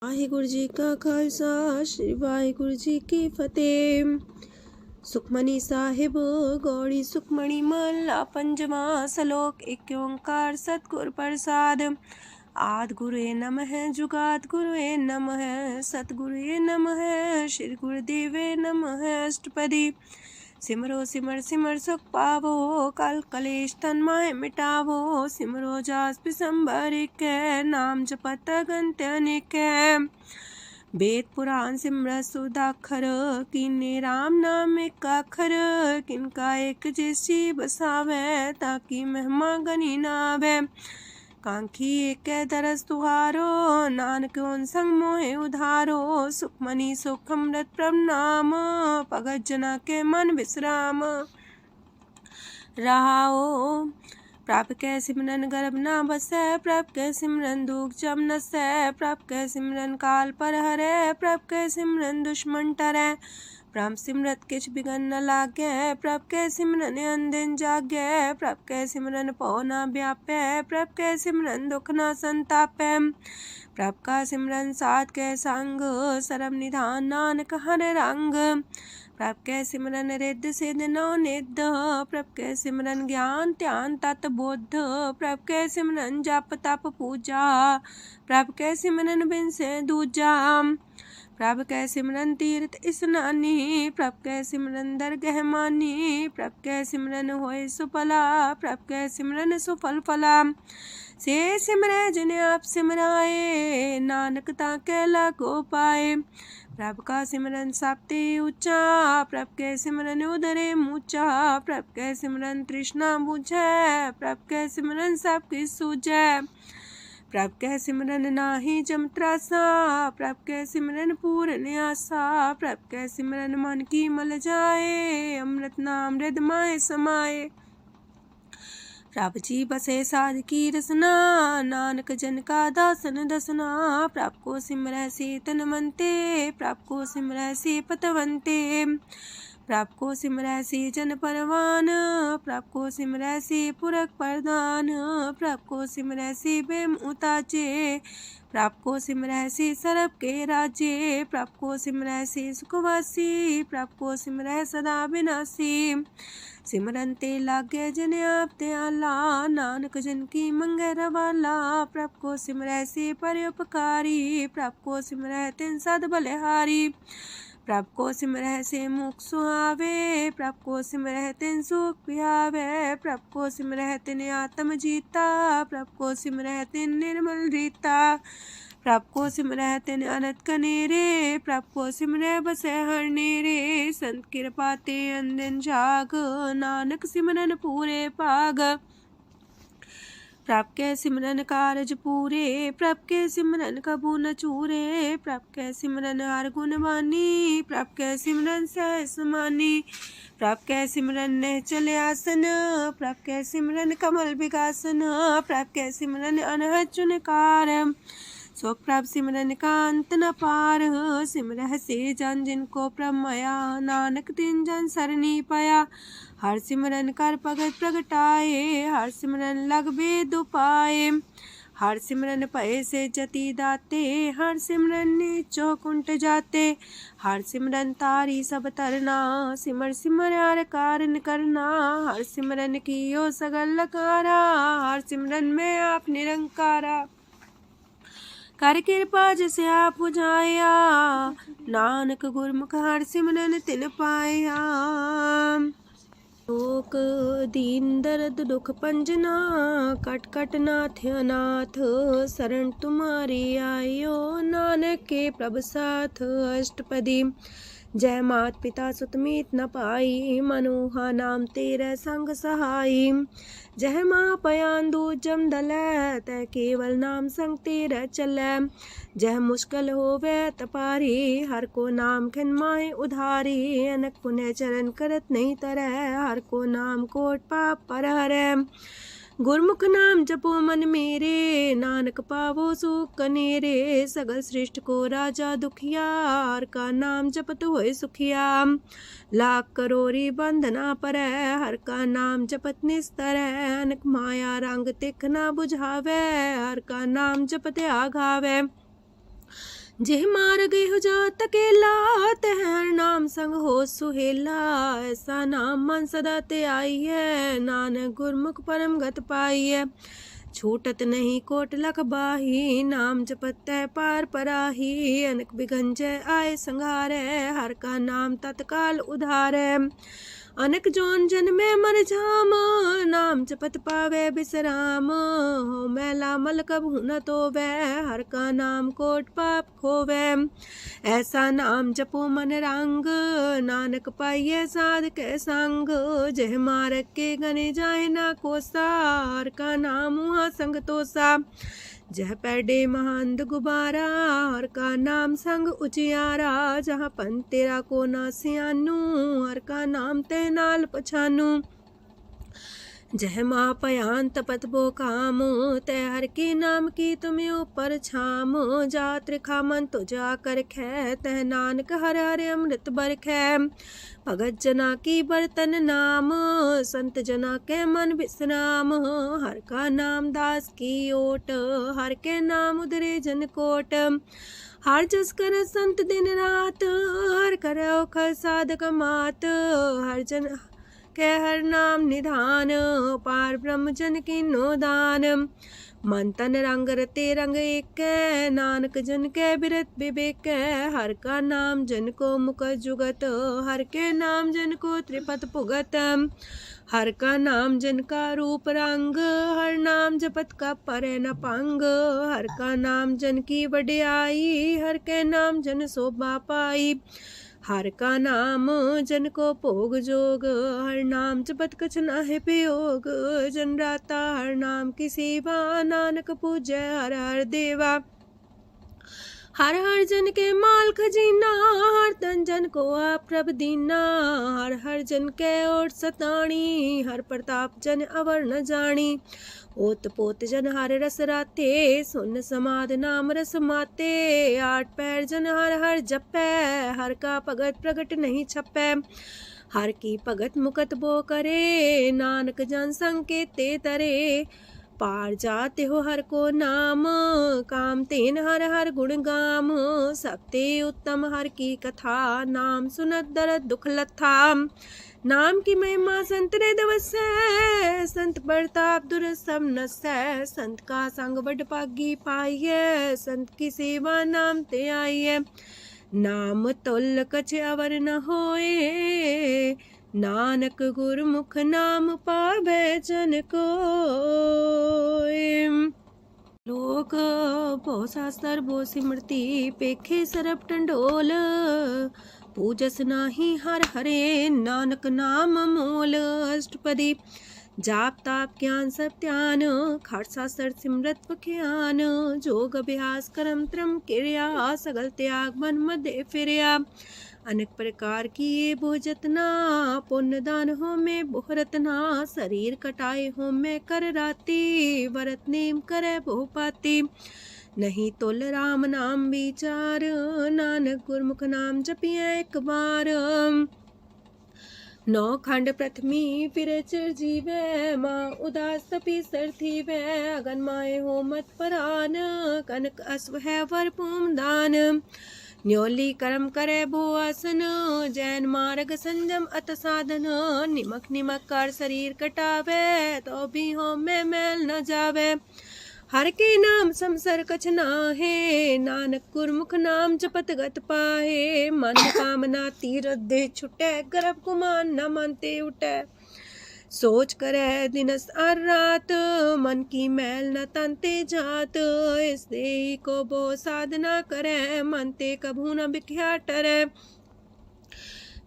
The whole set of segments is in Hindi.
ਵਾਹਿਗੁਰੂ ਜੀ ਕਾ ਖਾਲਸਾ ਸ੍ਰੀ ਵਾਹਿਗੁਰੂ ਜੀ ਕੀ ਫਤਿਹ। ਸੁਖਮਨੀ ਸਾਹਿਬ ਗੌੜੀ ਸੁਖਮਣੀ ਮਹਲਾ ਪੰਜਵਾਂ ਸ਼ਲੋਕ। ਇੱਕ ਓੰਕਾਰ ਸਤਿਗੁਰ ਪ੍ਰਸਾਦ। ਆਦਿ ਗੁਰੁਏ ਨਮః ਜੁਗਾਦਿ ਗੁਰੁਏ ਨਮః ਸਤਿਗੁਰੁਏ ਨਮঃ ਸ੍ਰੀ ਗੁਰਦੇਵੇ ਨਮঃ। ਅਸ਼ਟਪਦੀ। सिमरो सिमर सिमर सुख पावो कल कलेश तन माहे मिटावो। सिमरो जास पिसंबर कै नाम जपत अगंत अनेक। वेद पुराण सिमरत सुदाखर कीने राम नाम एक आखर। किनका एक जैसी बसावे ताकि महिमा गनी नावे। कांखी एक दरस तुहारो नानक उन संग मोहे उधारो। सुखमनी सुख अमृत प्रणाम भगत जना के मन विश्राम। रहाओ प्रभ कै सिमरन गर्भ ना बसै। प्रभ कै सिमरन दुख जम नसै। प्रभ कै सिमरन काल पर हरै। प्रभ कै सिमरन दुश्मन टरै। प्रभ सिमरत किछ बिगन न लागै। प्रभ कै सिमरन अनदिन जागै। प्रभ कै सिमरन पौ न व्यापै। प्रभ कै सिमरन दुख न संतापै। प्रभ का सिमरन साध कै संग सरम निधान नानक हर रंग। प्रभ कै सिमरन रिद्ध सिद्ध नौ निध। प्रभ कै सिमरन ज्ञान ध्यान तत बुद्ध। प्रभ कै सिमरन जप तप पूजा। प्रभ कै सिमरन बिन से दूजा। प्रभ कै सिमरन तीर्थ स्नानी। प्रभ कै सिमरन दरगह मानी। प्रभ कै सिमरन होए सुफला। प्रभ कै सिमरन सुफल फला। से सिमरै जिन आप सिमराए नानक ताकै लागो पाए। प्रभ का सिमरन सबते ऊंचा। प्रभ कै सिमरन उदरे मूचा। प्रभ कै सिमरन तृष्णा बुझै। प्रभ कै सिमरन सब किछ सूझै। प्रभ कै सिमरन नाही जम त्रासा। प्रभ कै सिमरन पूर्ण आसा। प्रभ कै सिमरन मन की मल जाए। अमृत नाम हृदय माहे समाए। प्रभ जी बसे साध की रसना नानक जन का दासन दसना। प्रभ को सिमरै से तन मनते। प्रभ को सिमरै से पतवंते। प्रभ को सिमरै से जन परवान। प्रभ को सिमरै से पुरख प्रधान। प्रभ को सिमरै से बेम उताचे। प्रभ को सिमरै से सरब के राजे। प्रभ को सिमरै से सुखवासी। प्रभ को सिमरै सदा विनाशी। सिमरन ते लागे जिन आप दयाला नानक जन की मंगै रवाला। प्रभ को सिमरै से परोपकारी। प्रभ को सिमरै तिन सद बलिहारी। प्रभ को सिमरै से मुख सुहावे। प्रभ को सिमरै तिन सुख पिहावे। प्रभ को सिमरै तिन आत्म जीता। प्रभ को सिमरै तिन निर्मल रीता। प्रभ को सिमरै तिन अनंत कनेरे। प्रभ को सिमरै बसै हर नेरे। संत कृपा ते अनदिन जाग नानक सिमरन पूरे भाग। प्रभ कै सिमरन कारज पूरे। प्रभ कै सिमरन कबू न चूरे। प्रभ कै सिमरन हर गुण बानी। प्रभ कै सिमरन सहज समानी। प्रभ कै सिमरन निश्चल आसन। प्रभ कै सिमरन कमल विगासन। प्रभ कै सिमरन अनहद चुनकार। सो प्रभ सिमरन का अंत न पार। सिमरह से जन जिनको प्रभ माया नानक तिन जन सरनी पाया। हर सिमरन कर भगत प्रगटाए। हर सिमरन लग वेद उपाय। हर सिमरन भय से जति दाते। हर सिमरन नीचो कुंट जाते। हर सिमरन तारी सब तरना। सिमर सिमर हर कारण करना। हर सिमरन कियो सगल लकारा। हर सिमरन में आप निरंकारा। कर कृपा जिसे आप बुझाया। नानक गुरमुख हर सिमरन तिन पाया। लोक दीन दर्द दुख पंजना। कट कट नाथ अनाथ। शरण तुम्हारी आयो नानक के प्रभ साथ। अष्टपदी। जय मात पिता सुत मीत न पाई। मनोहा नाम तेरे संग सहाई। जय माँ पयान दूज जम दलै। तै केवल नाम संग तेरे चलै। जह मुश्किल होवे तपारी। हर को नाम खिन माहे उधारी। अनक पुण्य चरण करत नहीं तरह। हर को नाम कोट पाप पर हरै। गुरमुख नाम जपो मन मेरे। नानक पावो सुख कनेरे। सगल सृष्टि को राजा दुखिया। हर का नाम जपत होए सुखिया। लाख करोरी बंधना परै। हर का नाम जपत निस्तर। अनक माया रंग तिख ना बुझावे। हर का नाम जपत आघावे। जेह मार गए हो जात अकेला, तह हर नाम संग हो सुहेला। ऐसा नाम मन सदा ते आई है, नानक गुरमुख परम गत पाई है। छूटत नहीं कोट लख बाही, नाम जपत है पार पराही। अनक बिघन जय आए संघारे, हर का नाम तत्काल उधारे। अनक जोन जन्मे मर जाम, नाम जपत पावे बिसराम। हो मैला मल कबहु न तोवे, हर का नाम कोट पाप खोवे। ऐसा नाम जपो मन रंग, नानक पाइये साध के संग। जह मारक के गने जाए ना कोसा, हर का नाम हुआ संग तोसा। जह पैडे महंद गुबारा, हर का नाम संग उजियारा। जहाँ पन तेरा को ना सियानू, हर का नाम ते नाल पछानू। जह माँ पयान तपत बो काम, तय हर के नाम की तुम्हें ऊपर छाम। जात रिखा मन तो जा कर खे, तह नानक हर हर अमृत बरखै। भगत जना की बर्तन नाम, संत जना के मन विश्राम। हर का नाम दास की ओट, हर के नाम उधरे जन कोट। हर जस कर संत दिन रात, हर करो खर साधक मात। हर जन के हर नाम निधान, पार ब्रह्म जन की नो दान। मन तन रंग रते रंग एक, नानक जन के बिरत विवेक। हर का नाम जन को मुख जुगत, हर के नाम जन को त्रिपत पुगत। हर का नाम जन का रूप रंग, हर नाम जपत का परे न पंग। हर का नाम जन की वडियाई, हर के नाम जन शोभा पाई। हर का नाम जन को भोग जोग, हर नाम जपत कछ नाहि वियोग। जन राता हर नाम की सेवा, नानक पूजै हर हर देवा। हर हर जन के माल खजीना, हर तन जन को आप प्रभ दीना। हर हर जन के ओट सताणी, हर प्रताप जन अवर न जानी। ओत पोत जन हर रस राते, सुन समाध नाम रस माते। आठ पैर जन हर हर जपै, हर का भगत प्रगट नहीं छपै। हर की भगत मुकत बो करे, नानक जन संकेते तरे। पार जाते हो हर को नाम, काम तेन हर हर गुण गाम। सबते उत्तम हर की कथा, नाम सुनत दरद दुख लथा। नाम की महिमा संत रे दवसै, संत प्रताप दुर सब नसै। संत का संग बड़ पागी पाइयै, संत की सेवा नाम ते आइयै। नाम तुल कछ अवर न होए, नानक गुरमुख नाम पावै जन कोय। लोक बहु शास्त्र बो सिमरती, पेखे सरब टंडोल। पूजस नाही हर हरे, नानक नाम मोल। अष्टपदी जाप ताप ज्ञान सब ध्यान, खालसा सर सिमरत बख्यान। जोग अभ्यास करम त्रम क्रिया, सगल त्याग मन मध्य फिरया। अनेक प्रकार की ये बहु जतना, पुण्य दान हो में बहु रतना। शरीर कटाए हो में कर राती, व्रत नेम करे बहु पाती। नहीं तुल राम नाम विचार, नानक गुरमुख नाम जपिए एक बार। नौ खंड प्रथमी फिर चिर जीवै, माँ उदास तपी सर थीवै। अगन माए हो मत परान, कनक अश्व है वर पूम दान। न्योली कर्म करे भो आसन, जैन मार्ग संजम अत साधन। निमक निमक कर शरीर कटावे, तो भी हो में मैल न जावे। हर के नाम समसर कछ नाहे, नानक गुरमुख नाम जपत गत पाहे। मन कामना तीरथ दे छुटै, गर्भ गुमान न मानते उठै। सोच करे दिनस और रात, मन की मैल न तनते जात। इस देही को बो साधना करे, मनते कभू न बिख्या टरै।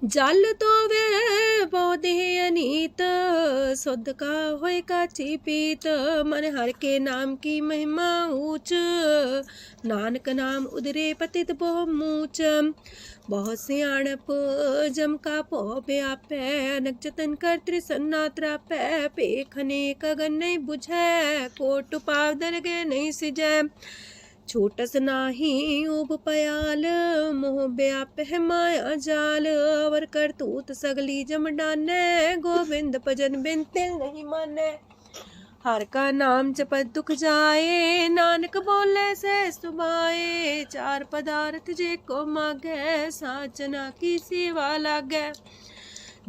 जल तो वे पौधे अनीत, शुद्ध का होय काची पीत। मन हर के नाम की महिमा ऊंच, नानक नाम उदरे पतित बहु मूच। बहुत सियाणप जम का पो व्यापै, अनक जतन कर त्रिसन्ना त्रापै। पेखने कगन नहीं बुझै, कोट पाव दरगे नहीं सिजै। छूटस नाही उब पयाल, मोह व्याप है माया जाल। अवर करतूत सगली जम डानै, गोविंद भजन बिन तिल नहीं मानै। हर का नाम जपत दुख जाए, नानक बोले से सुभाए। चार पदार्थ जे को मांगे, साजना की सेवा लागे।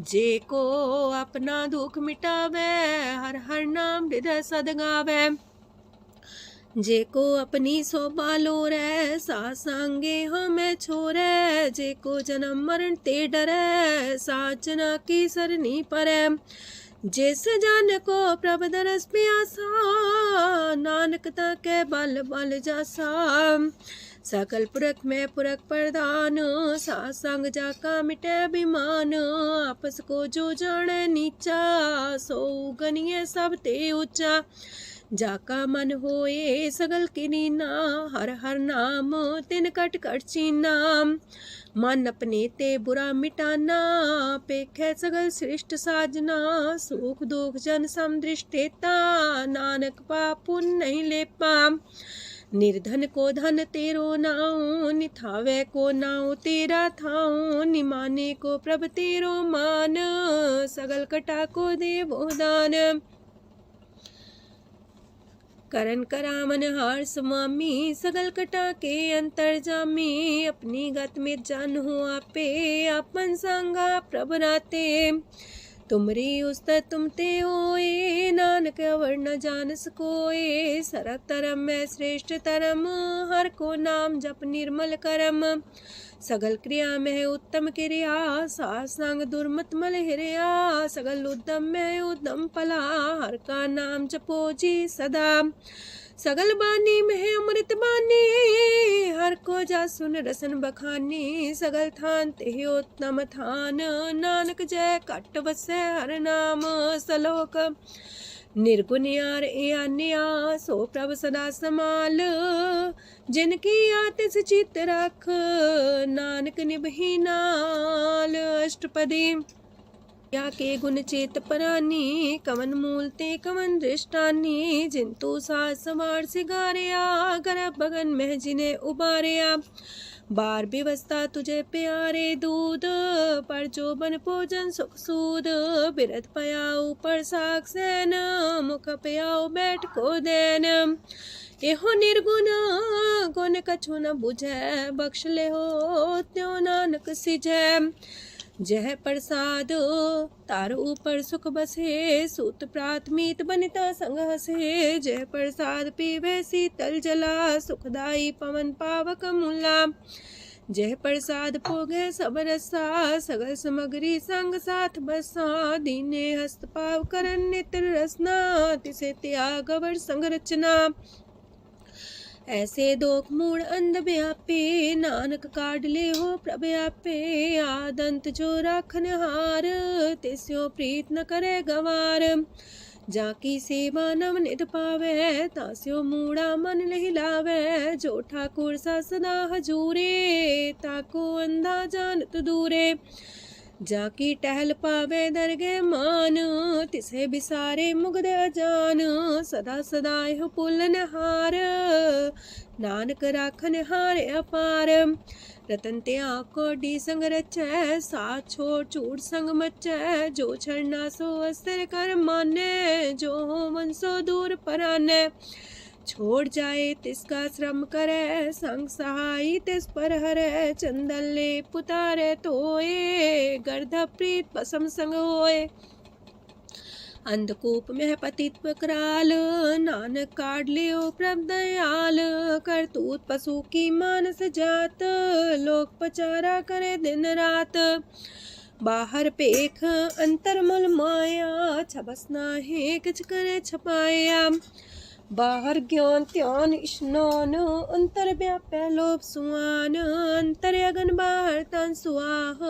जे को अपना दुख मिटावे, हर हर नाम हृदय सद गावे। जे को अपनी शोभा लोरे, सासंगे हमें छोरे। जे को जन्म मरण ते डरे, साजना की सरनी परे। जिस जन को प्रभ दरस प्यासा, नानक ताके बल बल जासा। सकल पुरख में पुरख प्रधान, सासंग जाका मिटे अभिमान। आपस को जो जाने नीचा, सो गनिये सब ते ऊंचा। जाका मन होए सगल किनीना, हर हर नाम तिन कट कट चीना। मन अपने ते बुरा मिटाना, पेखे सगल सृष्ट साजना। सुख दुख जन समदृष्टेता, नानक पाप पुण्य नहीं लेपा। निर्धन को धन तेरो नाऊ, निथावे को नाऊ तेरा थाऊ। निमाने को प्रभ तेरो मान, सगल कटा को देवो दान। करन करामन हार समामी, सगल कटा के अंतर जामी। अपनी गत में जान हो आपे, आपन संगा प्रभ राते। तुमरी उस्त तुम ते होए, नानक अवर न जान सकोए। सरब तरम में श्रेष्ठ तरम, हर को नाम जप निर्मल करम। सगल क्रिया में उत्तम क्रिया, सासंग दुर्मत मल हिरिया। सगल उद्यम में उद्यम फला, हर का नाम जपो जी सदा। सगल बानी में अमृत बानी, हर को जा सुन रसन बखानी। सगल थान ते उत्तम थान, नानक जय कट बसे हर नाम सलोक। निर्गुण यार अन्या, सो प्रभ सदा समाल। जिनकी आतिस चित रख, नानक निभही नाल। अष्टपदी या के गुण चेत परानी, कवन मूल ते कवन दृष्टानी। जिंतु सास सवार सिगारिया, गर्भ बगन में जिन्हें उबारिया। बार व्यवस्था तुझे प्यारे दूध, पर जो बन भोजन सुख सूद। बिरत पयाऊ पर साग सैन, मुख पयाऊ बैठ को देन। एहो निर्गुण गुण कछु न बुझे, बख्श ले हो त्यों नानक सिझे। जह प्रसाद तार ऊपर सुख बसे, सूत प्राथमीत बनिता संग हसे। जह प्रसाद पीवे शीतल जला, सुखदाई पवन पावक मूला। जह प्रसाद भोगे सब रसा, सगल समग्री संग साथ बसा। दीने हस्त पाव करन नित्र रसना, तिसे त्याग अवर संग रचना। ऐसे दोख मूड अंध व्यापे, नानक काढ़ ले हो प्रभ आपे। आदंत जो राखन हार, तिस्यो प्रीत न करे गवार। जाकी सेवा नव निध पावे, तास्यो मूड़ा मन लहिलावे। जो ठाकुर सा सदा हजूरे, ताको अंधा जानत दूरे। जाकी टहल पावे दरगे मान, तिसे बिसारे मुग्ध अजान। सदा सदा यह पुलन हार, नानक राखन हार अपार। रतन त्याग को डी संग रचै, साथ छोड़ चूड़ संग मचै। जो छड़ना सो अस्थिर कर माने, जो हो मन सो दूर पराने। छोड़ जाए तिसका श्रम करे, संग सहाय तिस पर हरे। चंदन ले पुतारे तोए, गर्ध प्रीत पसम संग होए। अंधकूप में पतित कराल, नानक काढ़ लियो प्रभ दयाल। करतूत पशु की मानस जात, लोक पचारा करे दिन रात। बाहर पेख अंतर मुल माया, छबस नाहे किछ करे छपाया। बाहर ज्ञान ध्यान स्नान, अंतर व्यापै लोभ सुआन। अंतर अगन बाहर तन सुआह,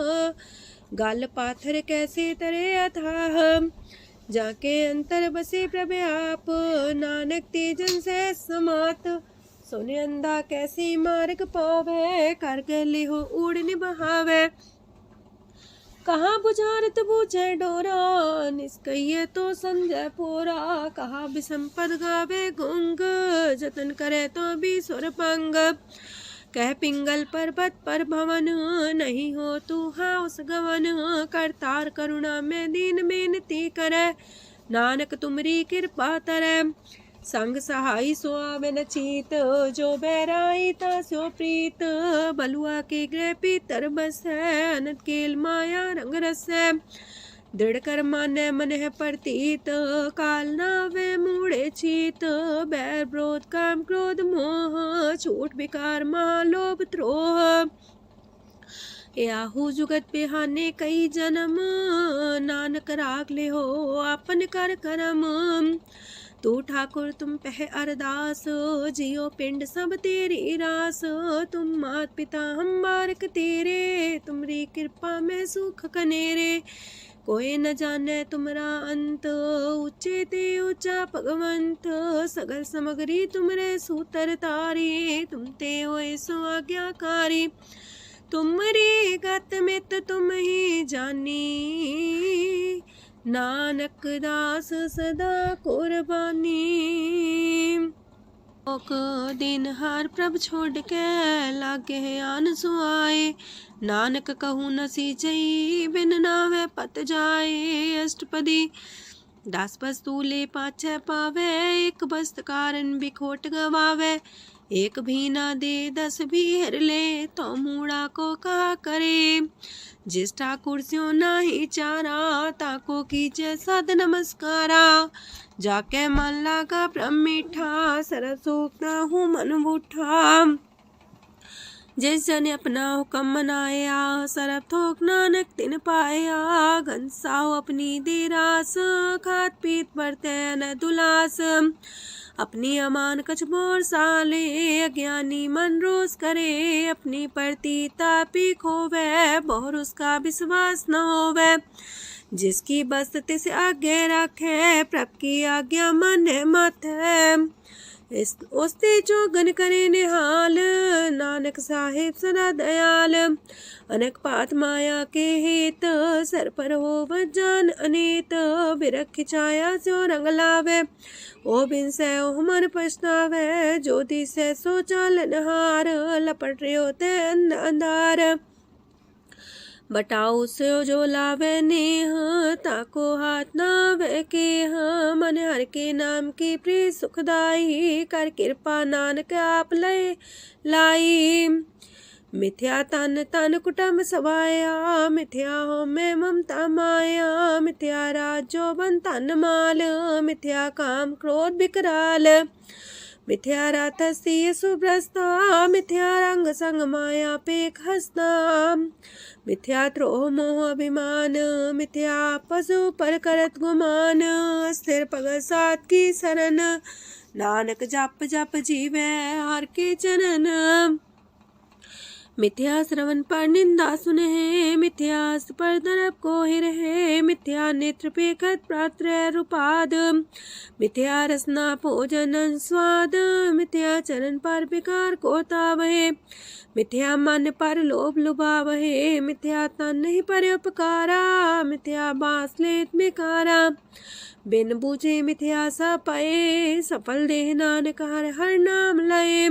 गल पाथर कैसे तरे अथाह। जाके अंतर बसे प्रभ आप, नानक तेजन से समात। सोने अंधा कैसे मार्ग पावे, कर गले हो उड़ निबहावे। कहाँ बुझारत बूझे डोरा, निष्कइये तो संजय पोरा। कहा विसंपद गावे गुंग, जतन करे तो भी सुर पंग। कह पिंगल पर्वत पर भवन, नहीं हो तू हाउस गवन। करतार करुणा में दीन बेनती करे, नानक तुमरी कृपा तरੈ। संग सहाई सो आवे न चीत, जो बैराई तास्यो प्रीत। बलुआ के गृह पीतर बसै, अनंत केल माया रंग रसै। दृढ़ कर मानै मन है प्रतीत, काल नावे मूढ़े चीत। बैर विरोध काम क्रोध मोह, छूट विकार महालोभ द्रोह। याहू जुगत बिहाने कई जन्म, नानक राग ले हो आपन कर करम। तू ठाकुर तुम पह अरदास, जियो पिंड सब तेरी रास। तुम मात पिता हम बारक तेरे, तुमरी कृपा में सुख कनेरे। कोई न जाने तुमरा अंत, ऊंचे ते ऊंचा भगवंत। सगल समगरी तुमरे सूतर तारी, तुम ते होए सो आज्ञाकारी। तुमरी गत मित तुम ही जानी, नानक दास सदा कुर्बानी। ओक दिन हार प्रभ छोड़ के, लागे आन सुआए। नानक कहूँ न सीचई, बिन नावे पत जाए। अष्टपदी दास बस्तु ले पाछे पावे, एक बस्त कारण बिखोट गवावे। एक भी ना दे दस भी हर ले, तो मूड़ा को कहा करे। जिस ठाकुर स्यो नाही चारा, ताको कीजे सद नमस्कारा। जाके मन लागा ब्रह्म मीठा, सरस सूखता हूँ मन बूठा। जिस जन अपना हुक्म मनाया, सरब थोक नानक तिन पाया। घनसाओ अपनी दे रास, खात पीत बरते न दुलास। अपनी अमान कछ बोर साले, अज्ञानी मन रोस करे। अपनी परती तापी खोवे, बोर उसका विश्वास न होवे। जिसकी बस तिस आगे रखे, प्रभ की आज्ञा माने माथे। उस्ते जो गन करे निहाल, नानक साहिब सदा दयाल। अनेक पात माया के हेत, सर पर हो जान अनेत। बिरख छाया स्यो रंग लावे, ओ बिन से ओ मन पछतावे। जो दिसे सो चालन हार, लपट रहो ते अंधार। बटाऊ से जो लावे नेह, ताको हाथ नावे के। मन हर के नाम की प्रिय सुखदाई, कर कृपा नानक आप लय लाई। मिथ्या तन तन कुटुंब सवाया, मिथ्या हो में ममता माया। मिथ्या राज जो बन तन माल, मिथ्या काम क्रोध विकराल। मिथ्या रातसी सुभ्रस्ता, मिथ्या रंग संग माया पेख हस्ता। मिथ्या द्रोह मोह अभिमान, मिथ्या पशु पर करत गुमान। स्थिर पग सात की शरण, नानक जप जप जीवे हर के चरण। मिथ्या श्रवण पर निंदा सुने, मिथ्या पर दरब को रहे। मिथ्या नेत्र पेखत प्रात्र रूपाद, मिथ्या रसना भोजन स्वाद। मिथ्या चरण पर विकार को तावहे, मिथ्या मन पर लोभ लुभावहे। मिथ्या तन नहीं पर उपकारा, मिथ्या बास लेत मिकारा। बिन बूझे मिथ्या सा पाए, सफल देह नानक हर हर नाम लय।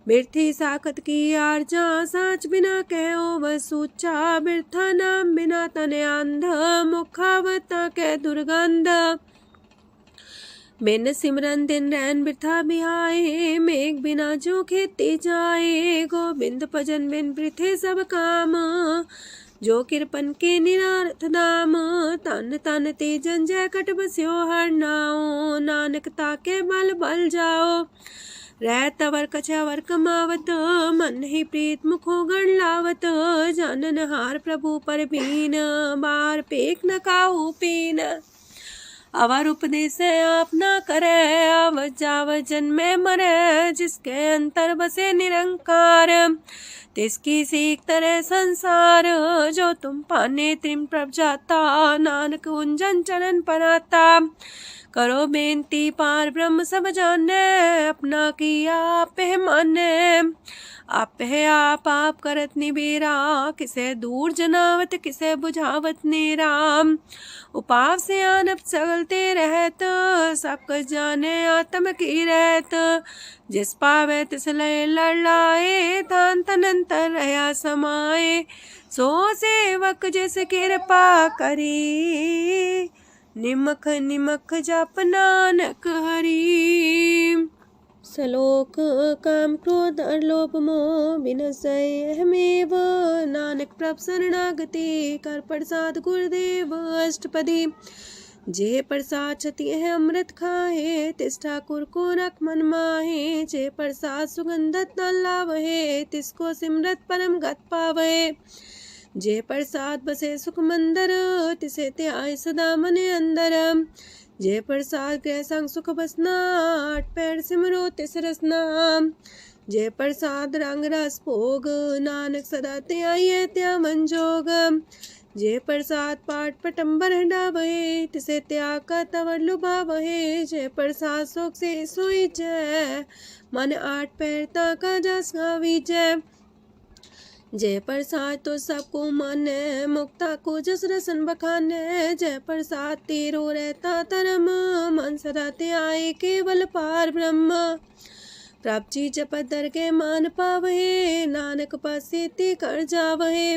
बिरथी साखत की आरजा, साच बिना कहो वह सूचा। बिरथा नाम बिना तने अंध, मुखावता के दुर्गंध। बिन सिमरन दिन रैन बिरथा बिहाए, मेघ बिना जो खेती जाए। गोविंद भजन बिन वृथे सब काम, जो किरपन के निरार्थ दाम। तन तन ते जंजय कट बस्यो हर नाओ, नानक ताके बल बल जाओ। रह तवर कछावर कमावत, मन ही प्रीत मुखो गण लावत। जानन हार प्रभु पर बीन, बार पेख न काहू पीन। अवर उपदेश आप न करे, आव जाव जन्मे मरे। जिसके अंतर बसे निरंकार, तिसकी सीख तरह संसार। जो तुम पाने त्रिम प्रभ जाता, नानक उंजन चरण पर आता। करो बेनती पार ब्रह्म सब जाने, अपना किया आप है माने। आप है आप करत निबेरा, किसे दूर जनावत किसे बुझावत नेरा। उपाव से आनप चलते रहत, सब कुछ जाने आत्म की रहत। जिस पावे तिस लय लड़ाए, तान तनंतर रहा समाए। सो सेवक जिस कृपा करी, निमख निमख जप नानक हरि। सलोक काम क्रोध लोभ मोह विनशय अहमेव, नानक प्रभ शरणागति कर प्रसाद गुरुदेव अष्टपदी। जे प्रसाद छति है अमृत खाहे, तिस ठाकुर को रख मन माहे। जे प्रसाद सुगंधत न लावहे, तिसको सिमरत परम गत पावहे। जे प्रसाद बसे सुख मंदर, तिसे त्याय सदा मने अंदर। जे प्रसाद गृह संग सुख बसना, आठ पैर सिमरो तिस रसना। जे प्रसाद रंग रस भोग, नानक सदा त्याये त्या मन जोग। जे प्रसाद पाठ पटम्बर डावहे, तिसे त्याग का तवर लुभावहे। जे प्रसाद शोक से सोई जय, मन आठ पैर ताका जस गावी जय। जय प्रसाद तो सबको माने, मुक्ता को जस रसन बखाने। जय प्रसाद तेरो रहता धर्म, मन सदा त्याए केवल पार ब्रह्म। प्रभ जी जपत दर के मान पावहे, नानक पसेति कर जावहे।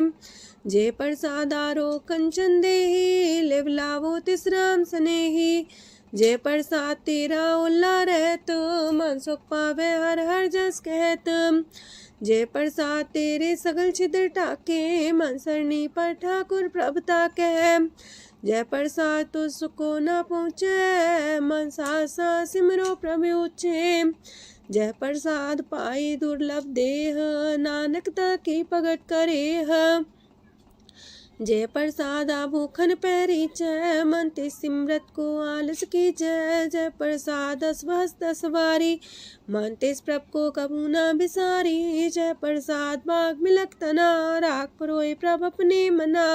जे प्रसाद आरो कंचन देहि, लिव लावो तिस राम सनेही। जे प्रसाद तेरा उल्ला रहत, मन सुख पावे हर हर जस कहत। जे प्रसाद तेरे सगल छिद्र टाके, मन सरनी पर ठाकुर प्रभ ताके। जय प्रसाद तो सुको न पहुँचे, मन सा सिमरो प्रभु ऊँचे। जय प्रसाद पाई दुर्लभ देह, नानक ताकी भगत करेह। जय प्रसाद आभूखन पैरी जय, मन ते सिमरत को आलस की जय। जय प्रसाद अस्वस्थ सवारी, मन तेस प्रभ को कबू न बिसारी। जय प्रसाद बाग मिलक तना, राख परोए प्रभ अपने मना।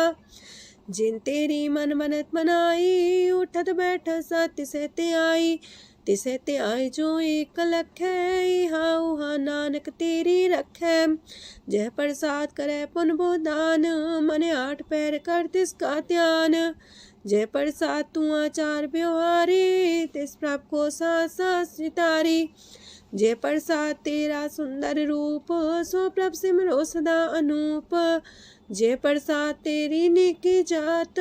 जिन तेरी मन मनत मनाई, उठत बैठत सत्य से त्याई। तिसे त्याई जो एक लख है, इहा उहा नानक तेरी रखै। जय प्रसाद करे पुन बोदान, मन आठ पैर कर तिसका ध्यान। जय प्रसाद तू आचार व्यवहारी, तिस प्रभ को साथ साथ सितारी। जय प्रसाद तेरा सुंदर रूप, सो प्रभ सिमरो सदा अनूप। जय प्रसाद तेरी नेकी जात,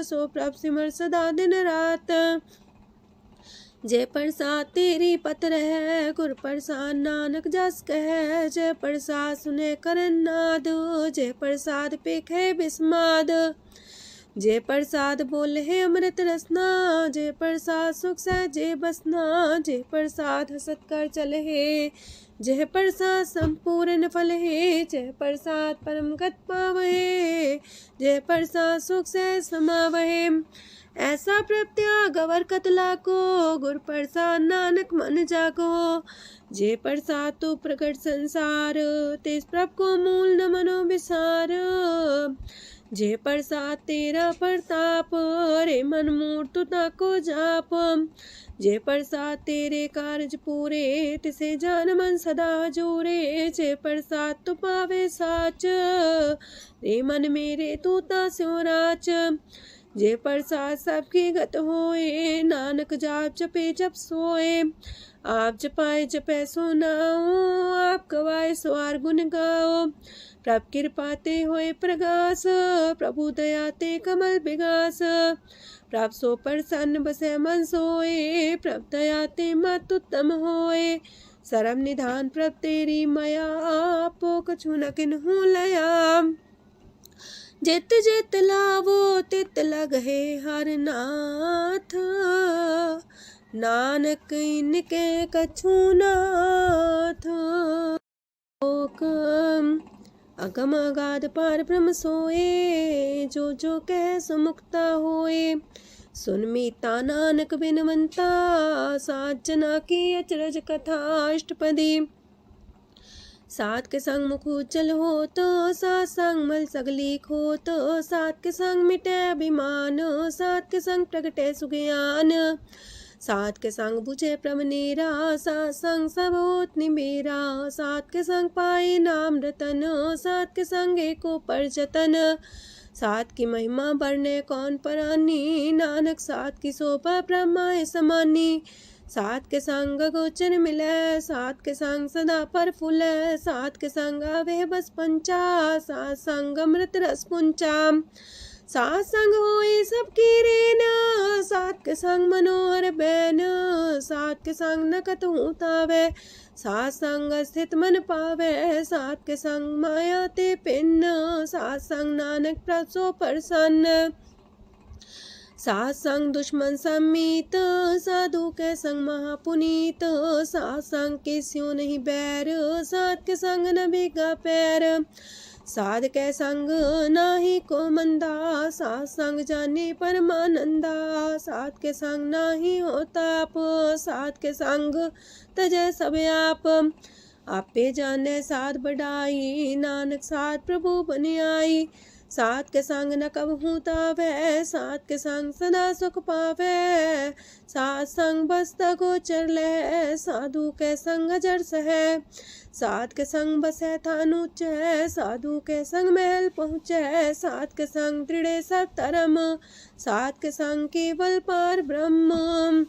सो प्रभ सिमर सदा दिन रात। जय प्रसाद तेरी पत्र है, गुर प्रसाद नानक जस कह। जय प्रसाद सुने करन नाद, जय प्रसाद पेखे बिस्माद। जय प्रसाद बोले है अमृत रसना, जय प्रसाद सुख सहजे बसना। जय प्रसाद हसत कर चले है, जय प्रसाद संपूर्ण फल है। जय प्रसाद परम गत पावहे, जय प्रसाद सुख से समावहे। ऐसा प्रत्याग अवर कतला को, गुर प्रसाद नानक मन जागो। जय प्रसाद तो प्रकट संसार, तेज प्रभ को मूल न मनो विसार। जय प्रसाद तेरा प्रताप, रे मन मूर्त ताको जाप। जय प्रसाद तेरे कारज पूरे, तिसे जान मन सदा जोरे। जय प्रसाद तू पावे साच, रे मन मेरे तू तास्यो राच। जय प्रसाद सबकी गत होए, नानक जाप जपे जप सोए। आप जपाए जपै सो नाओ, आप गवाए सो आर गुण गाओ। प्रभ कृपा ते होए प्रगास, प्रभु दया ते कमल विगास। प्रभ सो प्रसन्न बसै मन सोए, प्रभ दया ते मत उत्तम होए। सरम निधान प्रभ तेरी मया, आपो कछु न किन्हु लया। जित जित लावो तित लगहे हर नाथ, नानक इनके कछु नाथ। अगम अगाध पार ब्रह्म सोए, जो जो कह सो मुक्ता होए। सुन मीता नानक बिनवंता, सात जना की अचरज कथा अष्टपदी। सात के संग मुख उज्जल हो तो, सात संग मल सगलीक हो तो। सात के संग मिटे अभिमान, सात के संग प्रगटे सुज्ञान। सात के संग बुझे प्रभ नेरा, सात संग सब होत निमेरा। सात के संग पाए नाम रतन, सात के संग एको पर जतन। सात की महिमा बरने कौन परानी, नानक सात की शोभा ब्रह्मा समानी। सात के संग गोचर मिले, सात के संग सदा पर फूले। सात के संग आवे बस पंचा, सात संग अमृत रस पुंचा। सात संग होए सबकी रेन, सात के संग मनोहर बैन, सात के संग न कतहु तावै, सात संग स्थित मन पावै, सात के संग माया ते पिन, सात संग नानक प्रसो प्रसन्न, सात संग दुश्मन समीत, साधु के संग महापुनीत, सात संग किस्यों नहीं बैर, सात के संग न भीगा पैर, साध के संग नाही को मंदा, सात संग जाने परमानंदा, सात के संग नाही हो ताप, सात के संग तजय सब आपे जाने साध बढ़ाई, नानक साध प्रभु बन आई, सात के संग न कबहू तावै, सात के संग सदा सुख पावै, सात संग बस्त गोचर लहै, साधु के संग अजर सहै, सात के संग बसै थान ऊंचै, साधु के संग महल पहुँचै, सात के संग दृढ़ सब धर्म, सात के संग केवल पार ब्रह्म,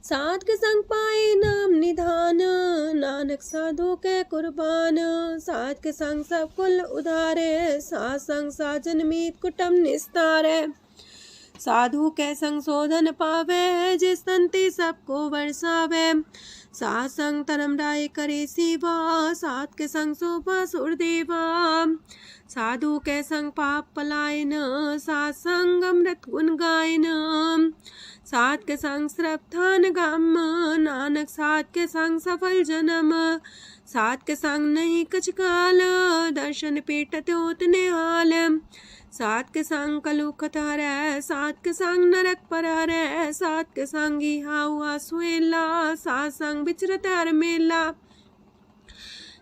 सात के संग पाए नाम निधान, नानक साधु के कुर्बान, सात के संग सब कुल उधारे, सात संग साजन मीत कुटुम निस्तारे, साधु के संग शोधन पावे, जिस तंती सबको बरसावे, सात संग धर्म राय करे सेवा, सात के संग शोभा सुरदेवा, साधु के संग पाप पलायन, सात संग अमृत गुण गायन, सात के संग श्रद्धान गम, नानक सात के संग सफल जन्म, सात के संग नहीं कछ काल, दर्शन पेटत होत निहाल, सात के संग कलुखत हरै, सात के संग नरक पर हरै, सात के संग इहा हुआ सुहेला, सात संग बिचरत हर मेला,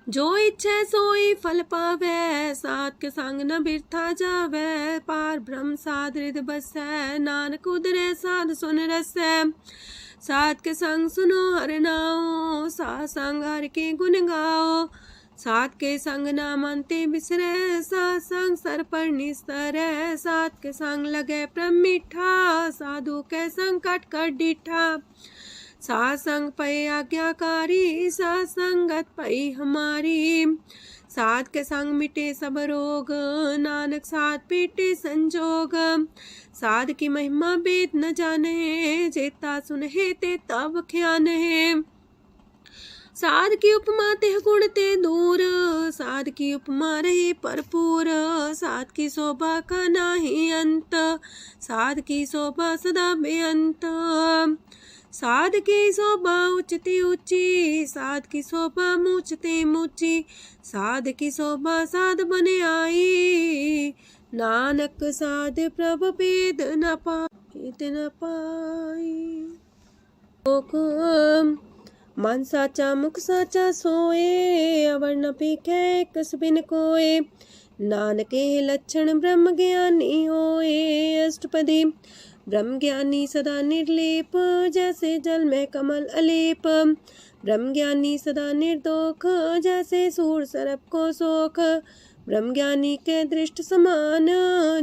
जो इच्छा सोई फल पावै, सात के संग न बिरथा जावै, पार ब्रह्म साध हृदय बसै, नानक उदरै साध सुन रसै, सात के संग सुनो हर नाओ, सात संग हर के गुण गाओ, सात के संग ना मानते बिसरै, सात संग सर पर निस्तरै, सात के संग लगे प्रेम मीठा, साधु के संग कट कर डीठा, सात संग पै आज्ञाकारी, सात संगत पै हमारी, सात के संग मिटे सब रोग, नानक सात पीटे संजोग, साध की महिमा वेद न जाने, जेता सुनहे ते तब ख्यान है, साध की उपमा ते गुण ते दूर, साध की उपमा रही भरपूर, साध की शोभा का नाही अंत, साध की शोभा सदा बेअंत, साध की शोभा उच्चते ऊंची, साध की शोभा मूचते मूची, साध की शोभा साध बने आई, नानक साध प्रभ भेद न पाई, मन साचा मुख साचा सोए, अवर न पीखे कस बिन कोए, नानके लक्षण ब्रह्म ज्ञानी होए, अष्टपदी ब्रह्म ज्ञानी सदा निर्लेप, जैसे जल में कमल अलेप, ब्रह्म ज्ञानी सदा निर्दोख, जैसे सूर सरप को सोख, ब्रह्म ज्ञानी के दृष्ट समान,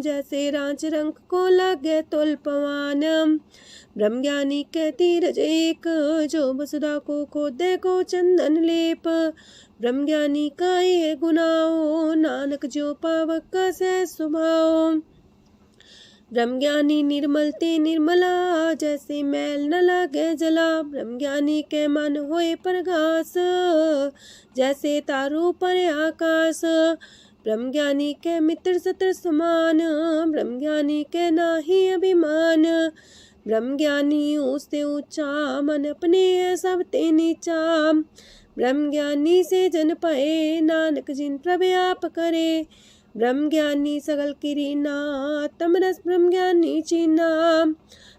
जैसे रांच रंग को लगे तुल पवान, ब्रह्म ज्ञानी के तीरज एक, जो वसुधा को खोदे को चंदन लेप, ब्रह्म ज्ञानी का ये गुनाओ, नानक जो पावक का सह स्वभाव, ब्रह्म ज्ञानी निर्मल ते निर्मला, जैसे मैल न लागे जला, ब्रह्म ज्ञानी के मन होए प्रगास, जैसे तारों पर आकाश, ब्रह्म ज्ञानी के मित्र सत्र समान, ब्रह्म ज्ञानी के नाही अभिमान, ब्रह्म ज्ञानी ऊंचते ऊंचा, मन अपने सब ते नीचा, ब्रह्म ज्ञानी से जन पाए, नानक जिन प्रभ आप करे, ब्रह्म ज्ञानी सगल किरीना, तमरस ब्रह्म ज्ञानी चीना,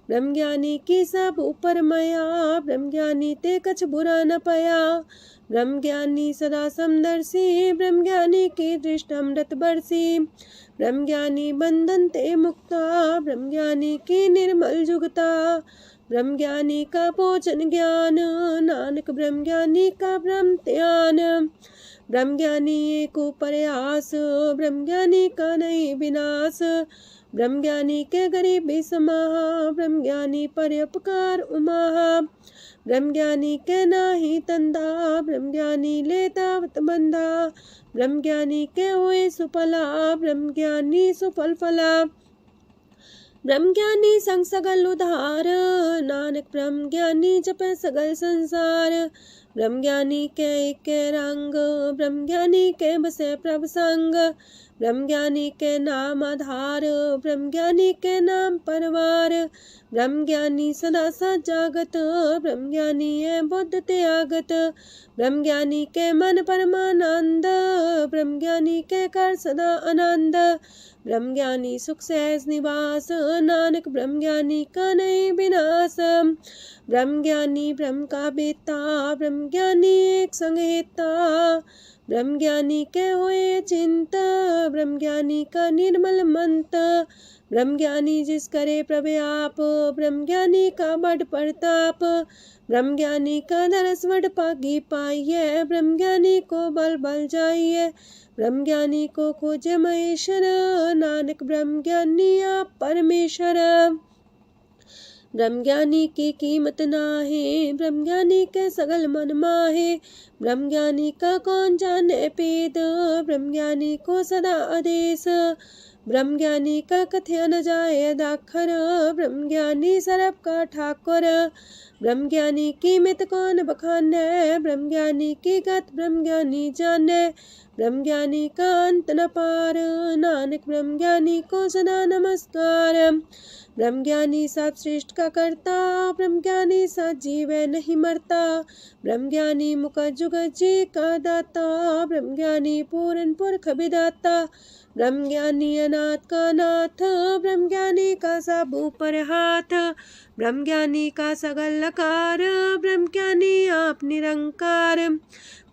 ब्रह्म ज्ञानी की सब ऊपर माया, ब्रह्म ज्ञानी ते कछ बुरा न पाया, ब्रह्म ज्ञानी सदा समदर्शी, ब्रह्म ज्ञानी की दृष्टि अमृत बरसी, ब्रह्म ज्ञानी बंधन ते मुक्ता, ब्रह्म ज्ञानी की निर्मल जुगता, ब्रह्म ज्ञानी का भोजन ज्ञान, नानक ब्रह्म ज्ञानी का ब्रह्म ध्यान, ब्रह्म ज्ञानी एक प्रयास, ब्रह्म ज्ञानी का नहीं विनाश, ब्रह्म ज्ञानी के गरीबी समाहा, ब्रह्म ज्ञानी पर उपकार उमाहा, ब्रह्म ज्ञानी के नाही तंदा, ब्रह्म ज्ञानी लेता वत बंधा। ब्रह्म ज्ञानी के हुए सुफला, ब्रह्म ज्ञानी सुफल फला। ब्रह्म ज्ञानी संग सगल उधार, नानक ब्रह्म ज्ञानी जपे सगल संसार। ब्रह्म ज्ञानी के रंग, ब्रह्म ज्ञानी के बसे प्रभ संग। ब्रह्म ज्ञानी के नाम आधार, ब्रह्म ज्ञानी के नाम परवार। ब्रह्म ज्ञानी सदा सजागत, ब्रह्म ज्ञानी है बुद्ध त्यागत। ब्रह्म ज्ञानी के मन परमानंद, ब्रह्म ज्ञानी के कर सदा आनंद। ब्रह्म ज्ञानी सुख सहज निवास, नानक ब्रह्म ज्ञानी का नहीं विनाश। ब्रह्म ज्ञानी ब्रह्म का बेटा, ब्रह्म ज्ञानी एक संग हेता। ब्रह्म ज्ञानी के हुए चिंत, ब्रह्म ज्ञानी का निर्मल मंत। ब्रह्म ज्ञानी जिस करे प्रभु, ब्रह्म ज्ञानी का बड़ प्रताप। ब्रह्म ज्ञानी का दरस वड पागी पाइये, ब्रह्म ज्ञानी को बल बल जाइए। ब्रह्म ज्ञानी को खोजे महेश्वर, नानक ब्रह्म ज्ञानी आप परमेश्वर। ब्रह्म ज्ञानी की कीमत नाहे, ब्रह्म ज्ञानी के सगल मन माहे। ब्रह्म ज्ञानी का कौन जाने पेद, ब्रह्म ज्ञानी को सदा आदेश। ब्रह्म ज्ञानी का कथ्य न जाए दाखर, ब्रह्म ज्ञानी सरब का ठाकुर। ब्रह्म ज्ञानी की मित कौन बखाने, ब्रह्म ज्ञानी की गत ब्रह्म ज्ञानी जाने। ब्रह्म ज्ञानी का अंत न पार, नानक ब्रह्म ज्ञानी को सदा नमस्कार। ब्रह्म ज्ञानी सब सृष्ट का करता, ब्रह्म ज्ञानी सत जीव नहीं मरता। ब्रह्म ज्ञानी मुख जुग जी का दाता, ब्रह्म ज्ञानी पूरन पुरख विदाता। ब्रह्म ज्ञानी अनाथ का नाथ, ब्रह्म ज्ञानी का सब ऊपर हाथ। ब्रह्म ज्ञानी का सगल लकार, ब्रह्म ज्ञानी आप निरंकार।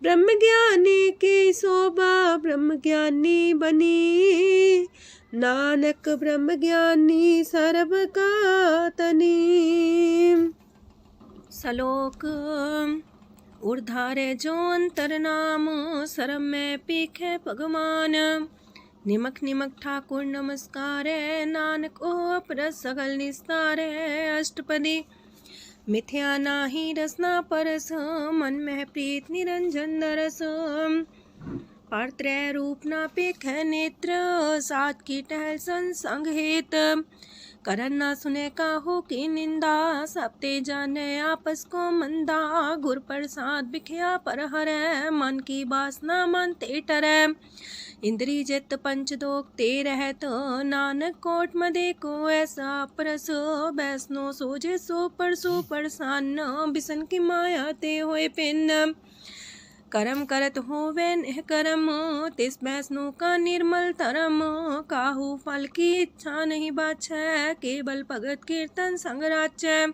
ब्रह्म ज्ञानी की शोभा, ब्रह्म ज्ञानी बनी। नानक ब्रह्म ज्ञानी सर्व का तनी। श्लोक ऊर्धारे जो अंतर नाम, सरम में पीखे भगवान। निमक निमक ठाकुर नमस्कार, नानक ओ अपर सगल निस्तार। अष्टपदी मिथ्या नाही रसना परस, मन में प्रीत निरंजन दरस। परत्रय रूप ना पेख नेत्र, सात की टहल संसंग हेत। करन ना सुने काहू की निंदा, सब ते जाने आपस को मंदा। गुर प्रसाद बिखया पर हरै, मन की बासना मानते टरै। इंद्री जित पंच दोख ते रहत, नानक कोट मदे को ऐसा परस। बैसनो सोजे सो परसो परसान, बिसन की माया ते होए पिन। करम करत होवे नेह करम, तिस बैसनो का निर्मल तरम। काहू फल की इच्छा नहीं बाछै, केवल भगत कीर्तन संग राचै।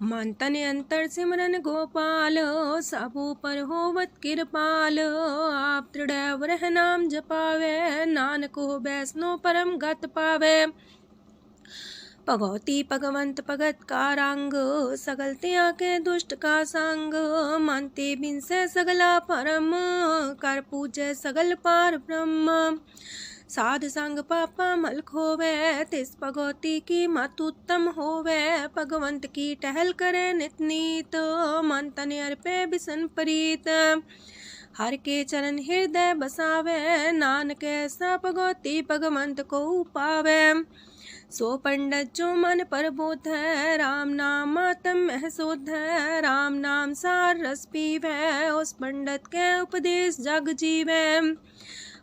मन तन अंतर सिमरन गोपाल, सब ऊपर होवत कृपाल। आप दृढ़ रह नाम जपावे, नानक हो बैसनो परम गत पावे। भगवती भगवंत भगत का रंग, सगल त्याग के दुष्ट का संग। मानते बिन से सगला परम, कर पूजे सगल पार ब्रह्म। साध संग पापा मल खोवे, तिस भगवती की मत उत्तम होवे। भगवंत की टहल करे नित नीत, मन तन अर्पे बिसन प्रीत। हर के चरण हृदय बसावे, नानक ऐसा भगवती भगवंत को पावे। सो पंडित जो मन पर बोध है, राम नाम आत्म में शोध है। राम नाम सार रस पीवे, उस पंडित के उपदेश जग जीवे।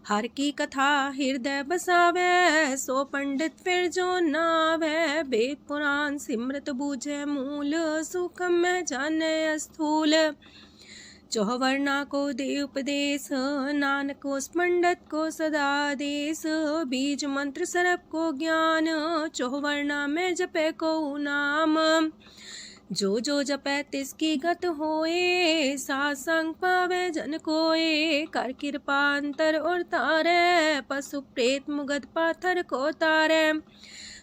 हर की कथा हृदय बसावे, सो पंडित फिर जो नावे। वेद पुराण सिमरत बूझे मूल, सुखम में जाने स्थूल। चौवर्णा को दे उपदेश, नानक उस पंडित को सदा देश। बीज मंत्र सरप को ज्ञान, चौवर्णा में जपे को नाम। जो जो जपे तिसकी गत होए, सात संग पावे जन कोए। कर कृपा अंतर और तारे, पशु प्रेत मुगद पाथर को तारे।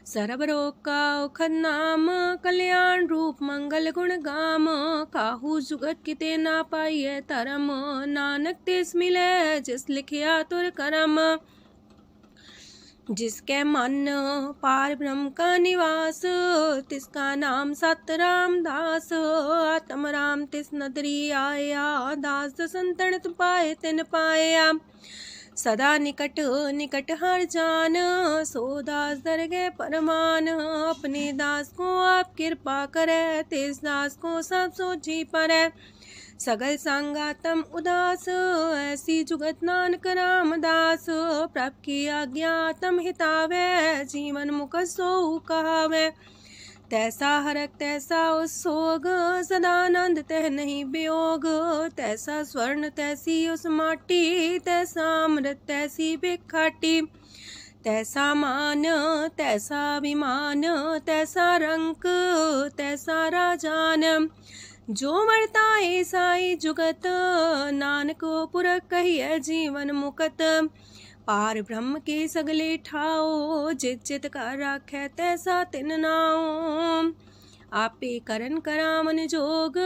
सर्व रोग का औखद नाम, कल्याण रूप मंगल गुण गाम। काहू जुगत किते ना पाइये तरम, नानक तिस मिले जिस लिखिया तुर करम। जिसके मन पार ब्रह्म का निवास, तिसका नाम सत रामदास। आत्म राम तिस नदरी आया, दास संतन पाए तिन पाया। सदा निकट निकट हर जान, सो दास दरगे परमान। अपने दास को आप कृपा करे, तिस दास को सब सोची परै। सगल संगातम उदास, ऐसी जुगत नानक रामदास। प्रभ की आज्ञा तम हितावे, जीवन मुख सो कहावे। तैसा हरक तैसा उत्सोग, सदानंद तह नहीं वियोग। तैसा स्वर्ण तैसी उस माटी, तैसा अमृत तैसी भिखाटी। तैसा मान तैसा अभिमान, तैसा रंक तैसा राजान। जो वर्ताए साई जुगत, नानक पुरख कहिए जीवन मुकत। पार ब्रह्म के सगले ठाओ, जित जित कर राखै तैसा तिन नाओ। आपे करन करामन जोग,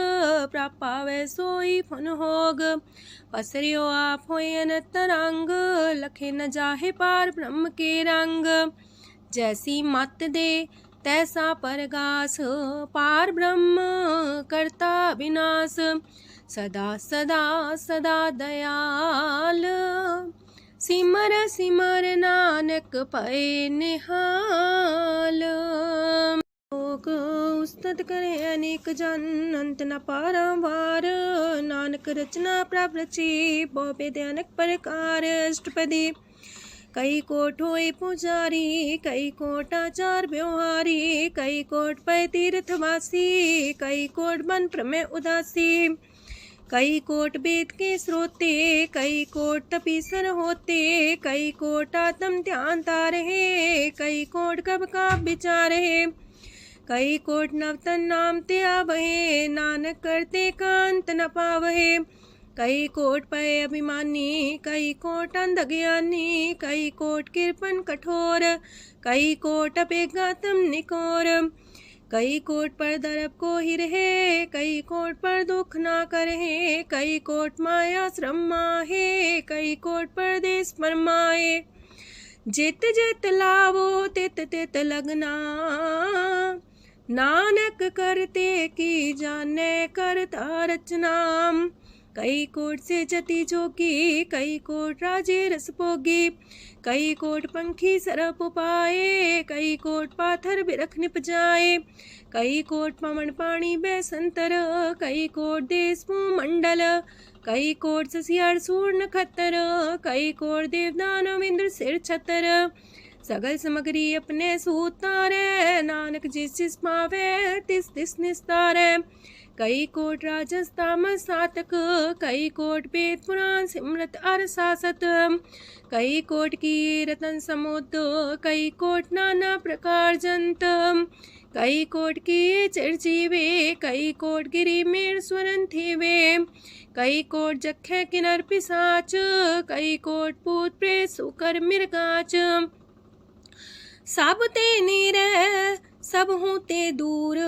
प्रापावे सोई फन होग। पसरियो आप होय अनंत रंग, लखे न जाहे पार ब्रह्म के रंग। जैसी मत दे तैसा परगास, पार ब्रह्म करता विनाश। सदा सदा सदा दयाल, सिमर सिमर नानक पए निहाल। लोक उस्तत करे अनेक जन, अंत न पारंवार। नानक रचना प्रभ रची, बहु भेद अनेक प्रकार। अष्टपदी कई कोट होए पुजारी, कई कोट आचार व्यवहारी। कई कोट पै तीर्थवासी, कई कोट बन प्रमेय उदासी। कई कोट वेद के स्रोते, कई कोट तपीसर होते। कई कोट आत्म ध्यान तारहे, कई कोट कब का विचार है। कई कोट नवतन नाम ते आवहे, नानक करते कांत न पावहे। कई कोट पय अभिमानी, कई कोट अंधज्ञानी। कई कोट कृपन कठोर, कई कोट अपेगातम निकोर। कई कोट पर दरब को ही रहे, कई कोट पर दुख ना करहे। कई कोट माया श्रम माहे, कई कोट परदेश फरमाए। जित जित लावो तित तित लगना, नानक करते की जाने करता रचना। कई कोट से जति जोगी, कई कोट राजे रस भोगी। कई कोट पंखी सरप पाए, कई कोट पाथर बिरख निप जाए। कई कोट पवन पानी बैसंतर, कई कोट देश मंडल। कई कोट ससियार सूर नखत्तर, कई कोट देवदानव इंद्र सिर छतर। सगल सामग्री अपने सूतारे, नानक जिस जिस पावे तिस तिस निस्तारे। कई कोट राजस तामस सातक, कई कोट वेद पुराण सिमरत अर सासत। कई कोट की रतन समुद्र, कई कोट नाना प्रकार जंत। कई कोट की चिरजीवे, कई कोट गिरी मेर स्वरन थीवे। कई कोट जखे किनर पिसाच, कई कोट पूत प्रेत सुकर मिर्गाच। सब ते नीरे सब हूँ ते दूर,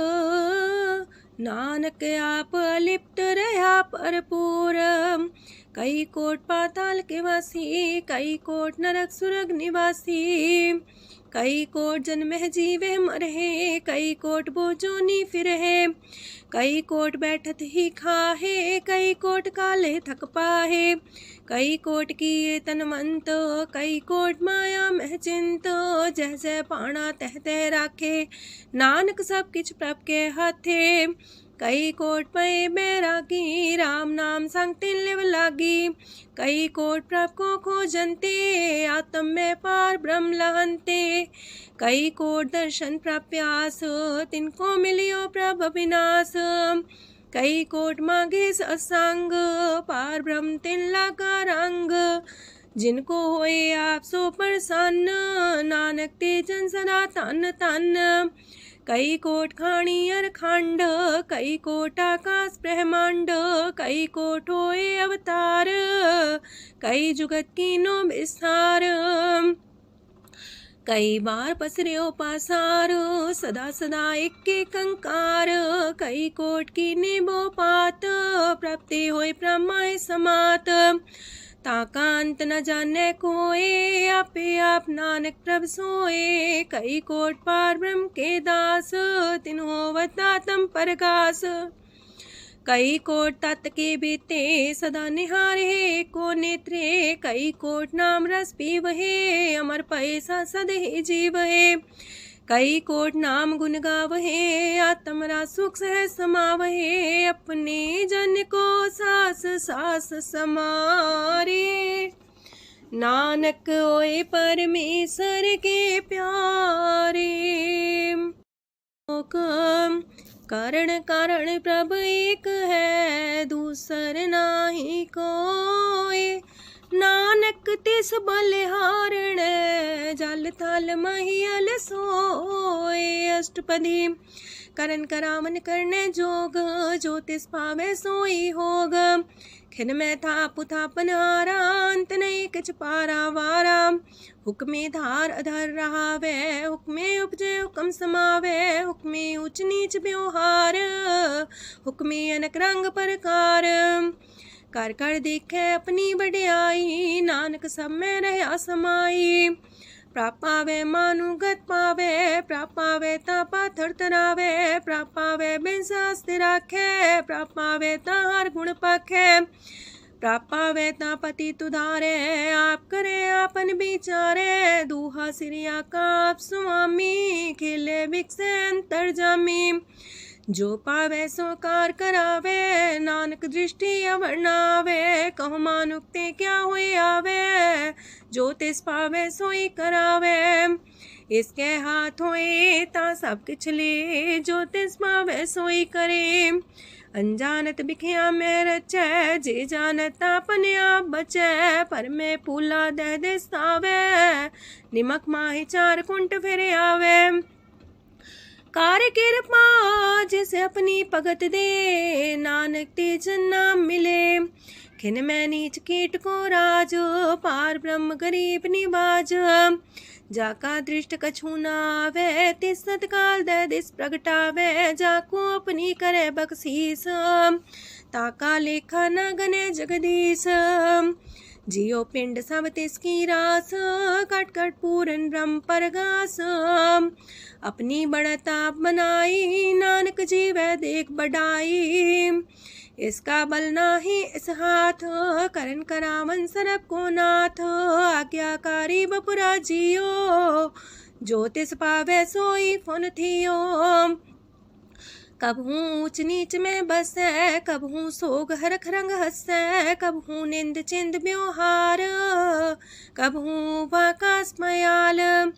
नानक आप अलिप्त रहा भरपूर। कई कोट पाताल के वासी, कई कोट नरक सुरग निवासी। कई कोट जन्म जीवे मरहे, कई कोट बोझोनी फिरहे। कई कोट बैठत ही खाहे, कई कोट काले थक पाहे। कई कोट किए तनवंत, कई कोट माया मह चिंत। जह जह पाणा तह तह राखे, नानक सब किछ प्रभ के हाथे। कई कोट पए बैरागी, राम नाम संग तिन लिव लागी। कई कोट प्रभ को खोजंते, आत्म में पार ब्रह्म लहंते। कई कोट दर्शन प्रप्यास, तिनको मिलियो प्रभ अविनाश। कई कोट मांगे सत्संग, पार ब्रह्म तिन लागा रंग। जिनको होए आप सो प्रसन्न, नानक ते जन सदा तन तन। कई कोट खाणी अर खंड, कई कोट आकाश ब्रह्मांड। कई कोट होए अवतार, कई जुगत कीनो विस्तार। कई बार पसर्यो पासार, सदा सदा एक कंकार। कई कोट की निबो पात, प्राप्ति होए प्रमाय समात। ताका अंत न जाने कोय, आपे आप नानक प्रभ सोए। कई कोट पार ब्रह्म के दास, तिन होवता तम परगास। कई कोट तत् के बीते, सदा निहारे को नेत्रे। कई कोट नाम रस पीवहे, अमर पैसा सदहि जीवहे। कई कोट नाम गुण गावहे, आत्मरा सुख सह समावहे। अपने जन को सास सास समारे, नानक ओए परमेश्वर के प्यारे। कारण कारण प्रभ एक है, दूसर नाही कोय। नानक तिस बलिहारण, जल थल महियल सोय। अष्टपदी। करन करावन करने जोग, जो तिस पावे सोई होग। खिन में थाप थापन हारा, अंत नहीं किछ पारा वारा। हुक्मे धार अधर रहावे, हुक्मे उपजे हुक्म समावे। हुक्मे ऊंच नीच व्यवहार, हुक्मे अनक रंग प्रकार। कर कर देखे अपनी बड़ियाई, नानक सब में रहा समाई। प्राप पावे मानुगत पावे, प्राप पावे ता पाथर तरावे। प्राप पावे बिन शास्त्र राखे, प्राप पावे ता हर गुण पाखे। प्राप पावे ता पति तुधारे, आप करे आपन विचारे। दूहा सिरिया का आप स्वामी, खेले बिकसे अंतर जामी। जो पावे सो कार करावे, नानक दृष्टि अवर्णावे। कहु मानुक्ते क्या हुए आवे, जो तिस पावे सोई करावे। इसके हाथ होए ता सब किछ ले, जो तिस पावे सोई करे। अनजानत बिखिया में रचै, जे जानत अपने आप बचै। पर में फूला दे दिस्तावे, निमक माही चार कुंट फिर आवे। कार कृपा जिसे अपनी भगत दे, नानक तेज नाम मिले। खिन में नीच कीट को राज, पार ब्रह्म गरीब निवाज। जाका दृष्ट कछु न आवे, तिस सतकाल दे दिस प्रगटावे। जाको अपनी करे बख्शीस, ताका लेखा न गने जगदीश। जियो पिंड सब तिसकी रास, कट कट पूरन ब्रह्म परगास। अपनी बढ़ता बनाई, नानक जीवै देख बढ़ाई। इसका बल नाही इस हाथ, करन करावन सरब को नाथ। आज्ञाकारी बपुरा जियो, जो तिस पावे सोई फुन थियो। कबहू ऊंच नीच में बसै, कबहू सोग हरख रंग हंसै। कबहू निंद चिंद व्यवहार, कबहू वाकास मयाल।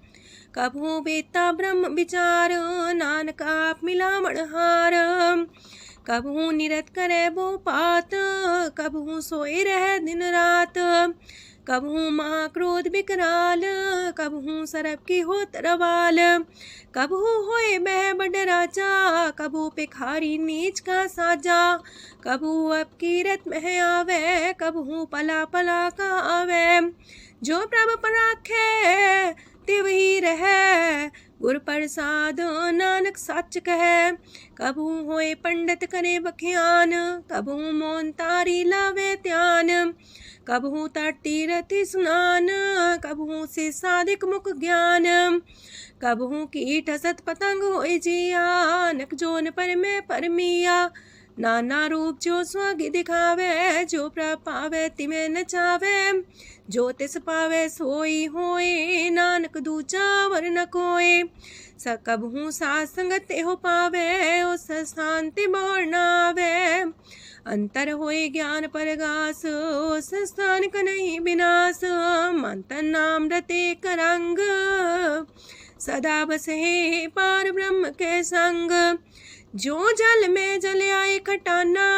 कबहू बेता ब्रह्म विचार, नानक आप मिलावण हार। कबहू निरत करे वो पात, कबहू सोए रह दिन रात। कबहू महाक्रोध विकराल, कबहू सरब की हो तरवाल। कबहू होए बह बड़ राजा, कबहू भिखारी नीच का साजा। कबहू अब कीरत में आवे, कबहू पला पला का आवे। जो प्रभ पर राखे तिवही रहे, गुर प्रसाद नानक सच कहे। कबहू होए पंडित करे बख्यान, कबहू मौन तारी लावे ध्यान। कबहू तटी रति स्नान, कबहू से साधिक मुख ज्ञान। कबहू कीट असत पतंग होए जिया, नक जोन पर में परमिया। नाना रूप जो स्वागी दिखावे, जो प्रभ पावे तिमें नचावे। जो तिस पावे सोई होए, नानक दूजा वर न कोय। सकबहू साथ संगत हो पावे, उस शांति बोर नावे। अंतर होए ज्ञान परगास, उस स्थान का नहीं विनाश। मंतन नाम रते करंग, सदा बसे पार ब्रह्म के संग। जो जल में जल आए खटाना,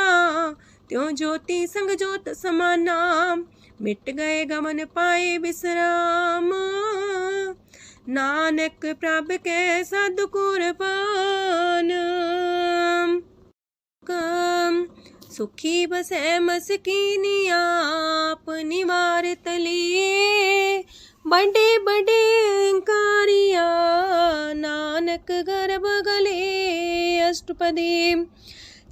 त्यों ज्योति संग ज्योत समाना। मिट गए गमन पाए विश्राम, नानक प्रभ के सद कुर्बान। सुखी बसे मस्कीनिया, अपनी वार तलिए। बड़े बड़े कारिया, नानक गर्भ गले। अष्टपदी।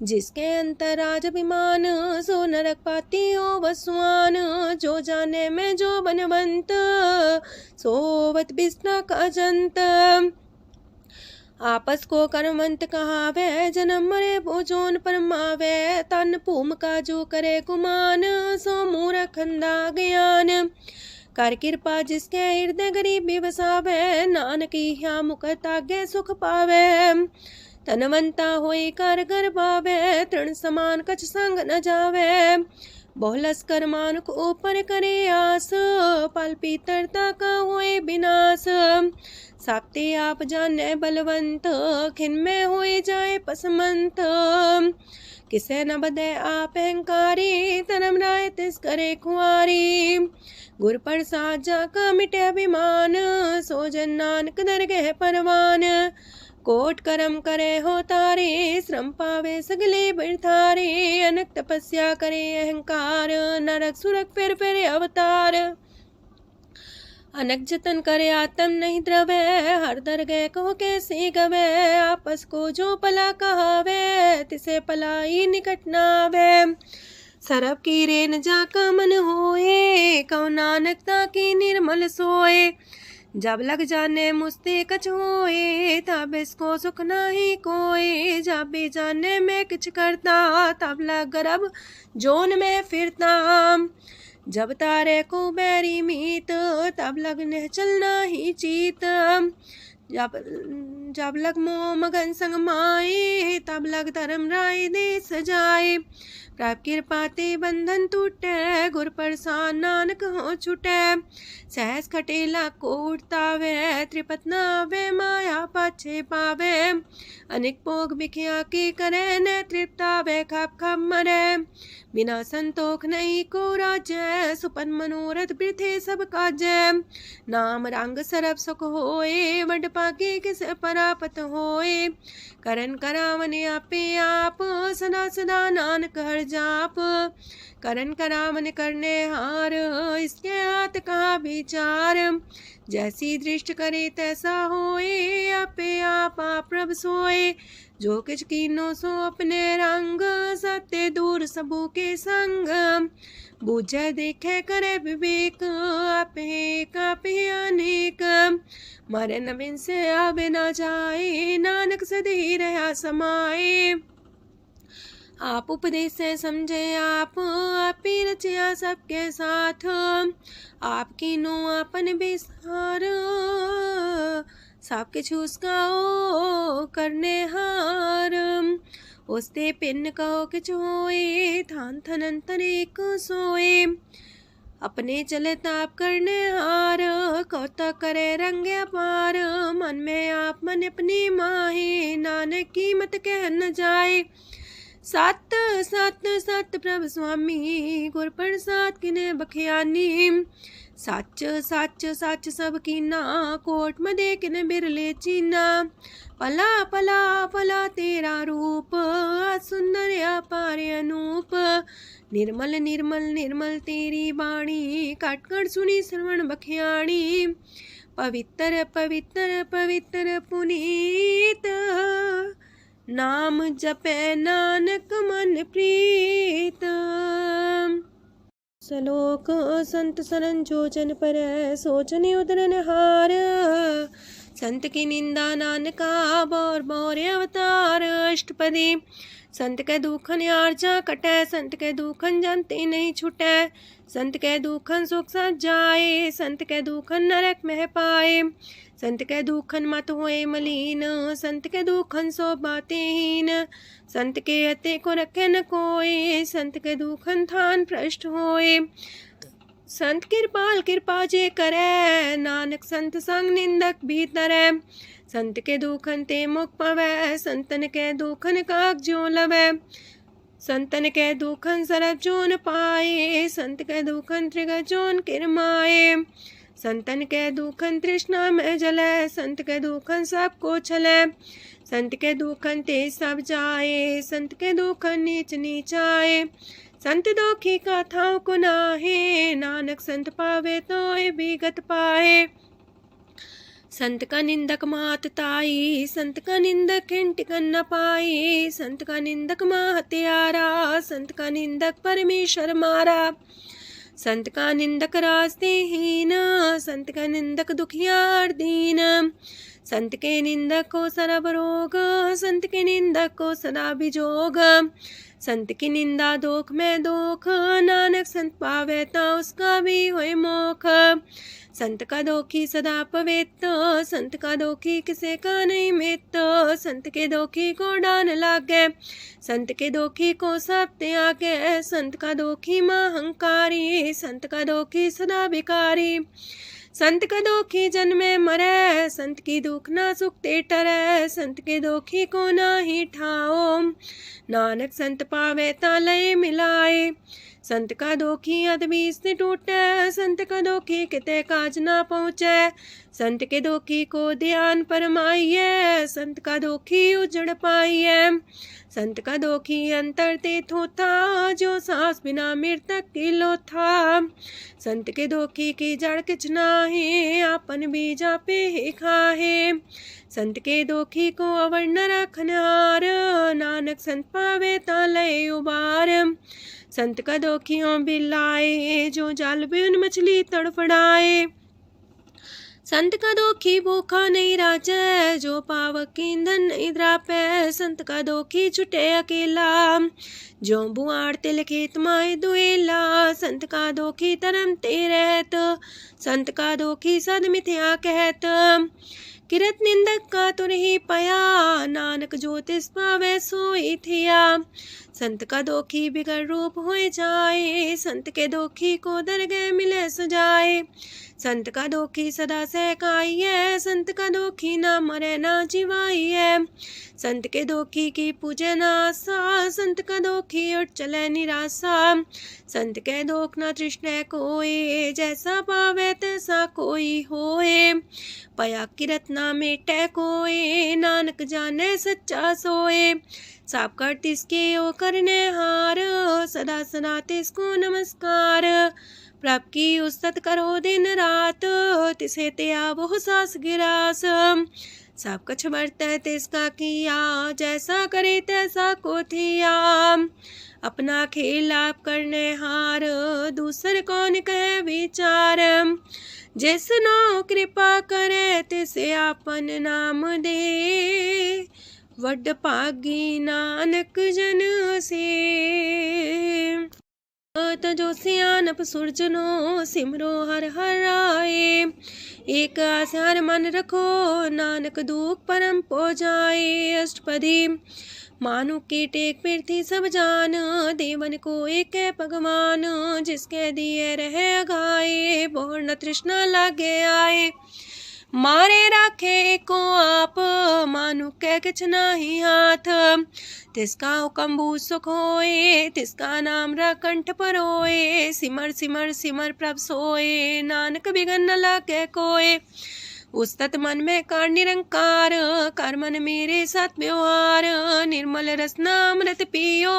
जिसके अंतराज अभिमान, सो नरक पाती हो वसुआन। जो जाने में जो बनवंत, सोवत बिस्ना का जंत। आपस को कर्मवंत कहावे, जन्म मरे भोजोन परमावे। तन भूम का जो करे गुमान, सो मूर्ख अंधा ज्ञान। कर कृपा जिसके हृदय गरीबी बसावे, नानकी ह्या मुख तागे सुख पावे। तनवंता होई कर गर्भावे, तृण समान कछ संग न जावे। बहुलस कर मानुक ऊपर करे आस, पल पीतरता का होए विनाश। साप्ते आप जाने बलवंत, खिन में होए जाए पसमंत। किसे न बदे आप अहंकारी, तनम राय तिस करे खुआरी। गुर प्रसाद जाका मिटे अभिमान, सो जन नानक दरगह परवान। कोट करम करे हो तारे, श्रम पावे सगले बिरथारे। अनक तपस्या करे अहंकार, नरक सुरक फिर अवतार। अनक जतन करे आत्म नहीं द्रवे, हर दरगह कहो कैसे गवे। आपस को जो पला कहावे, तिसे पलाई निकट नावे। सरब की रेन जाका मन होए, कहो नानकता की निर्मल सोए। जब लग जाने मुस्ते कछ होए, तब इसको सुख नाही कोई। जब भी जाने में किछ करता, तब लग गर्भ जोन में फिरता। जब तारे को बैरी मीत, तब लगने चलना ही चीत। जब लग मोह मगन संग माए, तब लग धर्म राय दे सजाए। प्रभ कृपा ते बंधन टूटे, गुर प्रसाद नानक हो छूटे। सहस खटेला को उठतावे, त्रिपत नावे माया पाछे पावे। अनेक भोग बिखिया की करे, न तृप्तावे खप खप मरे। बिना संतोख नहीं को राजै, सुपन मनोरथ बिरथे सब काजै। नाम रंग सरब सुख होए, वड पाके किस परापत होए। करन करावन आपे आप, सदा सदा नानक हर जाप। करन करावन करने हार, इसके हाथ का विचार। जैसी दृष्ट करे तैसा होए, आपे आप प्रभ सोए। जो किछ कीनो सो अपने रंग, सत्य दूर सबू के संग। बूझे देखे करे विवेक, आपे अनेक। मरे न बिन से आवे न जाए, नानक सदी रहा समाए। आप उपदेश से समझे आप ही रचिया सबके साथ। आपकी नो आपन बेसार, सब किछ उसका ओ करने हार। उसते पिन कहो किछ होए, थान थनन तनेक सोए। अपने चले ताप करने हार, कौतक करे रंग अपार। मन में आप मन अपनी माहे, नानक की मत कह न जाए। सत सत सत प्रभ स्वामी, गुर प्रसाद किने बखियानी। सच सच सच सब कीना, कोट मदे किने बिरले चीना। पला पला पला तेरा रूप, सुंदर अपार अनूप। निर्मल निर्मल निर्मल तेरी बाणी, काट कर सुनी श्रवण बखियाणी। पवित्र पवित्र पवित्र पुनीत, नाम जपे नानक मन प्रीत। सलोक संत सरन जोजन पर, सोचन उदरन हार। संत की निंदा नानका, बौर बौर अवतार। अष्टपदी संत के दुखन आर्जा कटै, संत के दुखन जानते नहीं छुटै। संत के दुखन सुख सज जाए, संत के दुखन नरक में पाए। संत के दुखन मत होए मलीन, संत के दुखन सो बातें हीन। संत के अते को रखे न कोई, संत के दुखन थान भ्रष्ट होए। संत कृपाल कृपा जे करे, नानक संत संग निंदक भीतरै। संत के दुखन ते मुख पवै, संतन के दुखन काग जो लवै। संतन के दुखन सरब जोन पाए, संत के दुखन त्रिगत जोन किरमाए। संतन के दुखन तृष्णा में जलै, संत के दुखन सबको छलै। संत के दुखन ते सब जाए, संत के दुखन नीच नीचाए। संत दोखी का थाव को नाहे, नानक संत पावे तो विगत पाए। संत का निंदक मात ताई, संत का निंदक खिंट कर न पाई। संत का निंदक माँ हत्यारा, संत का निंदक परमेश्वर मारा। संत का निंदक रास्ते हीन, संत का निंदक दुखियार दीन। संत के निंदक को सरब रोग, संत के निंदक को सदा बिजोग। संत की निंदा दोख में दोख, नानक संत पावे ता उसका भी होए मोख। संत का दोखी सदा पवित्र, संत का दोखी किसे का नहीं मित। संत के दोखी को डान लागे, संत के दोखी को सब त्यागे। संत का दोखी महांकारी, संत का दोखी सदा भिकारी। संत का दोखी जन्मे मरे, संत की दुख ना सुख ते टरे। संत के दोखी को ना ही ठाओ, नानक संत पावे ता लय मिलाए। संत का दोखी अदबीस से टूटे, संत का दोखी किते काज ना पहुँचे। संत के दोखी को ध्यान परमाइए, संत का दोखी उजड़ पाइए। संत का दोखी अंतर ते थोथा, जो सांस बिना मृतक की लोथा। संत के दोखी की जड़ किच नाहे, आपन बीजा पे ही खाहे। संत के दोखी को अवर न रखनहार, नानक संत पावे ता लय उबार। संत का दोखियों बिलाए, जो जाल बिन मछली तड़फड़ाए। संत का दोखी भूखा नहीं राजे, जो पावक ईंधन नहीं द्रापे। संत का दोखी छुटे अकेला, जो बुआड़ तिल खेत माए दुएला। संत का दोखी तरम ते रहत, संत का दोखी सद मिथ्या कहत। किरत निंदक का तुर ही पया, नानक जो तिस पावे सोई थिया। संत का दोखी बिगड़ रूप होए जाए, संत के दोखी को दरगह मिले सुजाए। संत का दोखी सदा सहकाइए, संत का दोखी ना मरे ना जीवाइए। संत के दोखी की पूजे ना आशा, संत का दोखी उठ चले निराशा। संत के दोख ना तृष्णा कोई, जैसा पावे तैसा कोई होए। पया किरत ना मेटे कोई, नानक जाने सच्चा सोए। साप कर तिसके ओ करने हार, सदा सदा तिसको नमस्कार। प्रभ की उस्तत करो दिन रात, तिसे त्या वो सास गिरास। सब कुछ बरतै तिसका किया, जैसा करे तैसा को थिया। अपना खेल आप करने हार, दूसर कौन कहे विचार। जिसनो कृपा करे तिसे आपन नाम दे, वड पागी नानक जन से। जो सियानप सुरजनो, सिमरो हर हर आए। एक आस हर मन रखो, नानक दुख परम पो जाए। अष्टपदी मानु के टेक पृथ्वी सब जान, देवन को एक है भगवान। जिसके दिए रहे अघाए, बोर न तृष्णा लागे आए। मारे राखे को आप, मानु के किछ नाही हाथ। तिसका हुक्म सुख होए, तिसका नाम रकंठ पर होए। सिमर सिमर सिमर प्रभ सोए, नानक बिगन न लागे कोय। उस्तत मन में कर निरंकार, कर मन मेरे साथ व्यवहार। निर्मल रसना अमृत पियो,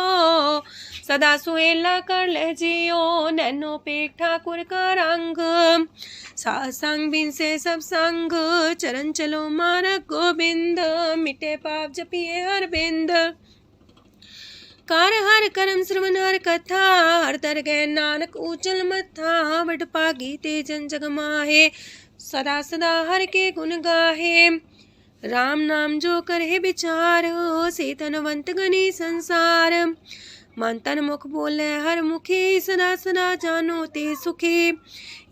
सदा सुहेला कर ले जियो। नैनो पेट ठाकुर का रंग, सासंग बिन से सब संग। चरण चलो मार्ग गोविंद, मिटे पाप जपिए हर बिंद। कार हर करम श्रवण हर कथा, हर दरगह नानक ऊचल मथा। वड पागी ते जन जग माहे, सदा सदा हर के गुण गाहे। राम नाम जो करे विचार, से तनवंत गनी संसार। मन तन मुख बोले हर मुखी, सदा सदा जानो ते सुखी।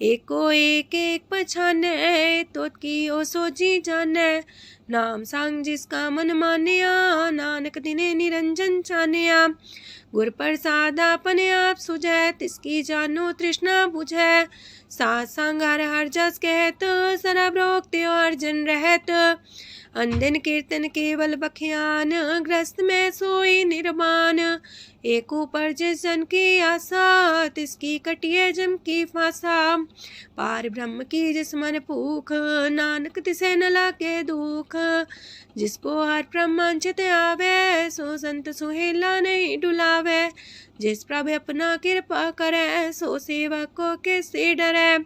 एको एक एक पछाने, तोत की ओ सोजी जाने। नाम सांग जिसका मन मानिया, नानक दिने निरंजन चानिया। गुर प्रसाद अपने आप सुझै, तिसकी जानो तृष्णा बुझै। साथ संग हर हर जस कहत, सरब रोग त्यो अर्जन रहत। अंधन कीर्तन केवल बख्यान, ग्रस्त में सोई निर्माण। एक ऊपर जिस जन की आशा, तिसकी कटिए जम की फांसा। पार ब्रह्म की जिस मन भूख, नानक तिसे न लागे दुख। जिसको हार प्रमांचित आवे, सो संत सुहेला नहीं डुलावे। जिस प्रभु अपना कृपा करे, सो सेवक को कैसे डरे।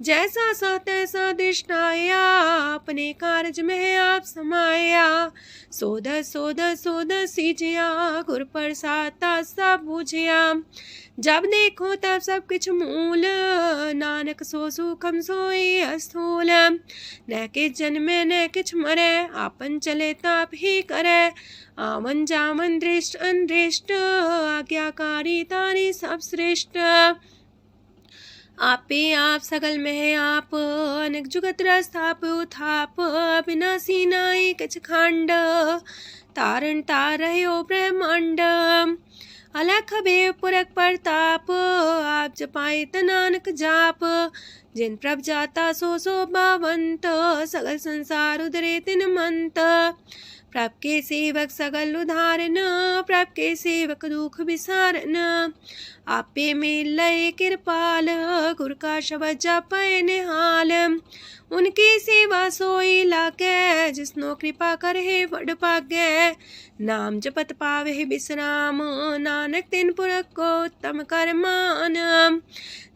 जैसा सा तैसा दृष्टाया, अपने कारज में आप समाया। सोध सोध सोध सीजिया, गुर प्रसाद सब बुझिया। जब देखो तब सब कुछ मूल, नानक सो सुखम सोई अस्थूल। न किछ जन्मे न किछ मरे, आपन चले ताप ही करे। आवन जावन दृष्ट अनदृष्ट, आज्ञाकारी तारी सब श्रेष्ठ। आपे आप सगल में आप, अनेक जुगत रस्थाप उथाप। विनाशी नाई कछ खंड, तारण तार रह्यो ब्रह्मांड। अलख बेव पुरख प्रताप, आप जपाए नानक जाप। जिन प्रभ जाता सो शोभावंत, सगल संसार उधरे तिन मंत। प्रभ के सेवक सगल उधारन, प्रभ के सेवक दुख विसारन। आपे में लय कृपाल, गुर का शब्द जपै निहाल। उनकी सेवा सोई लागे, जिसनो कृपा करे वड पागे। नाम जपत पावे विश्राम, नानक तिन पुरख को उत्तम कर मान।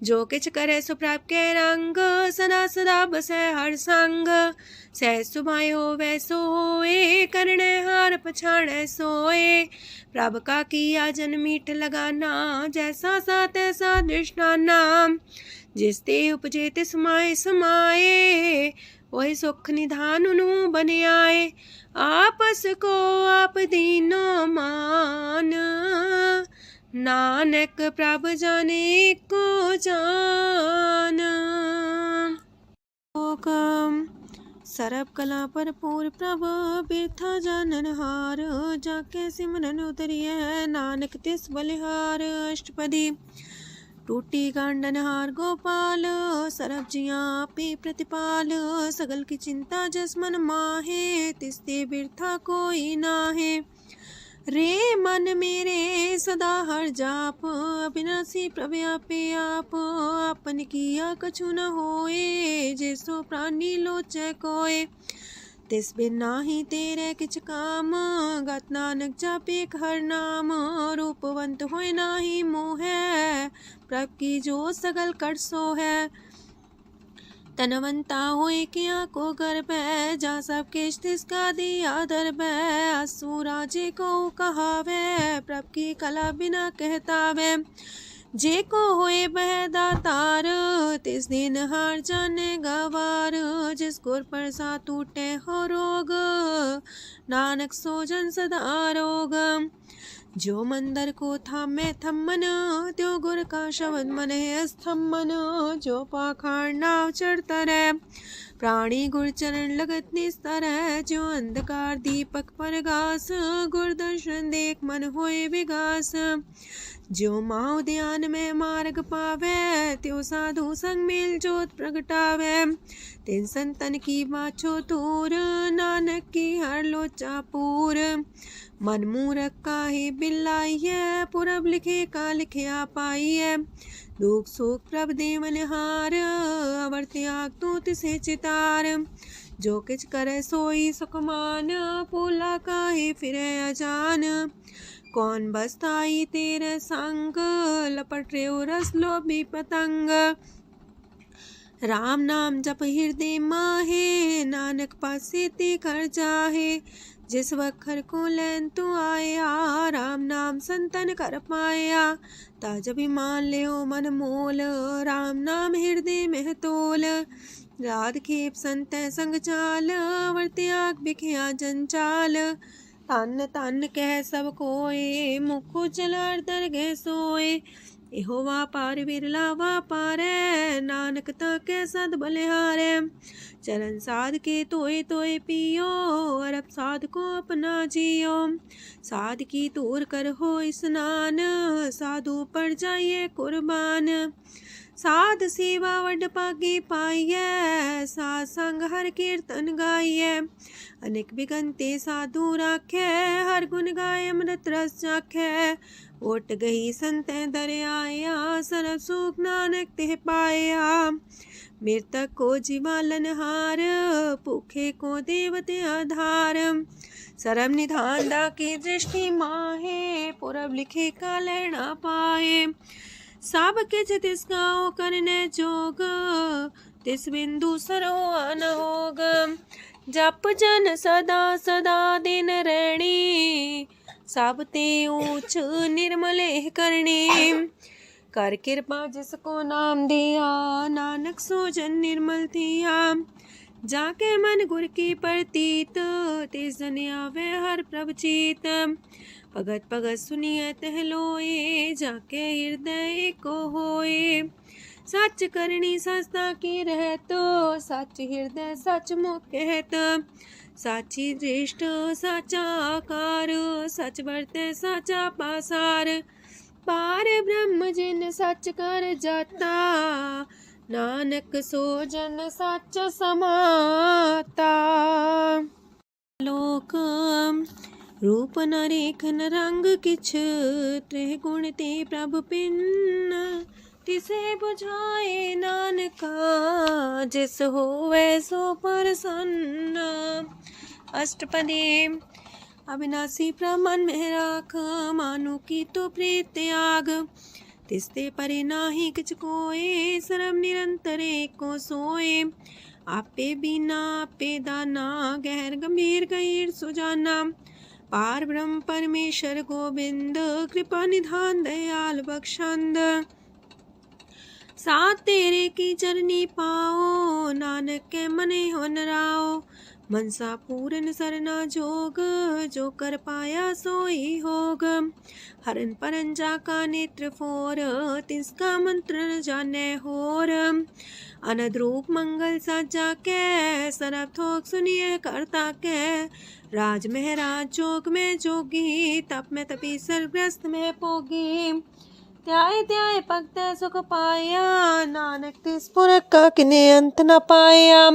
जो किछ करे सो प्रभ के रंग, सदा सदा बसै हर संग। सह सुभाए होवे सो होए, करणे हार पछाड़े सोए। प्रभ का किया जन मीठ लगाना, जैसा सा तैसा दृष्टाना। जिस ते उपजे तिस माए समाए, वही सुख निधान उनु बन आए। आपस को आप दीनो मान, नानक प्रभ जाने को जान। सरब कला भरपूर प्रभ, बिरथा जानन हार। जाके सिमरन उतरिए, नानक तिस बलिहार। अष्टपदी। टूटी गांडन हार गोपाल, सरब जिया पे प्रतिपाल। सगल की चिंता जस मन माहे, तिसते बिरथा कोई नाहे। रे मन मेरे सदा हर जाप, अविनाशी प्रभ आपे आप। आपन किया कछु न होए, जैसो प्राणी लोचै कोय। तिस बिन नाही तेरे किछ काम, गत नानक जापे हर नाम। रूपवंत होय नाही मोह, प्रभ की जो सगल कर सो है। तनवंता होए किया को गर्भ, जा सब किश तिसका दिया दर्ब। असुराजे को कहावे, प्रभ की कला बिना कहतावे। जे को होए बह दातार, तिस दिन हार जाने गवार। जिस गुर प्रसाद टूटे हो रोग, नानक सो जन सदा रोग। जो मंदर को थामे थम्मन, त्यो गुर का शब्द मन है स्तंभन। जो पाखाड़ नाव चढ़ता रहे, प्राणी गुर चरण लगत निस्तर है। जो अंधकार दीपक पर घास, गुर दर्शन देख मन होए विगास। जो माओ ध्यान में मार्ग पावे, त्यो साधु संग मेल जोत प्रगटावे। तिन संतन की बाछो तूर, नानक की हर लोचा पूर। मन मूरख काहे बिलाइए, पुरब लिखे का लिखिया पाइए। दुख सुख प्रभ देवन हार, अवर त्याग तू तिसे चितार। जो किछ करे सोई सुखमान, पोला काहे फिरे अजान। कौन बसताई तेरे संग, लपट रे रस लोभी पतंग। राम नाम जप हृदय माहे, नानक पासे ते कर जाहे। जिस वखर को लैन तू आया, राम नाम संतन कर पाया। ताज अभिमान ले मन मोल, राम नाम हृदय में तोल। राध खेप संत संग चाल, वर त्याग बिखिया जंचाल। तन तन कह सब कोय, मुख चलार दरगह सोए। एहो वापार विरला वापारै, नानक ताके सद बलिहारै। चरण साध के तोय तोय पियो, अरब साध को अपना जियो। साध की तूर कर हो स्नान, साधु पर जाइए कुर्बान। साध सेवा वड पागे पाइयै, साध संग हर कीर्तन गाइयै। अनेक बिगंते साधु राखै, हर गुण गाय अमृत रस चाखै। ओट गई संतै दर आया, सरब सुख नानक तिह पाया। मृतक को जीवालन हार, भूखे को देवते आधार। सरब निधान डाकी दृष्टि माहे, पुरब लिखे का लैना पाए। सब किछ तिस गाओ करने जोग, तिस बिंदु सरो अनहोग। जप जन सदा सदा दिन रैणी, सब ते ऊंच निर्मले करणी। कर कृपा जिसको नाम दिया, नानक सो जन निर्मल थिया। जाके मन गुर की प्रतीत, तिस जन आवे हर प्रभ चीत। भगत भगत सुनिए तह लोए, जाके हृदय को होए। सच करनी सस्ता की रहत, सच हृदय सच मुख कहत। साची दृष्ट साचा आकार, सच बरते साचा पासार। पार ब्रह्म जिन सच कर जाता, नानक सो जन सच समाता। लोक रूप न रेख न रंग किछ, त्रिह गुण ते प्रभ पिन। तिसे बुझाए नानका, जिस होवे सो प्रसन्न। अष्टपदी। अविनाशी प्रमन में राख, मानु की तो प्रीत त्याग। तिसते परे नाही किछ कोय, सरब निरंतर एको सोए। आपे बिना आपे दाना, गहर गंभीर गहीर सुजाना। पार ब्रह्म परमेश्वर गोविंद, कृपा निधान दयाल बख्शंद। साथ तेरे की चरनी पाओ, नानक के मने हो नराओ। मनसा पूरन सरना जोग, जो कर पाया सोई होग। हरन परन जाका नेत्र फोर, तिसका मंत्र न जाने होर। अनद रूप मंगल साजा के, सरब थोक सुनिए करता के। राज महराज जोग में जोगी, तप में तपी सरग्रस्त में पोगी। त्याय त्याय भगत सुख पाया, नानक तिस पुरख का किने अंत न पाया।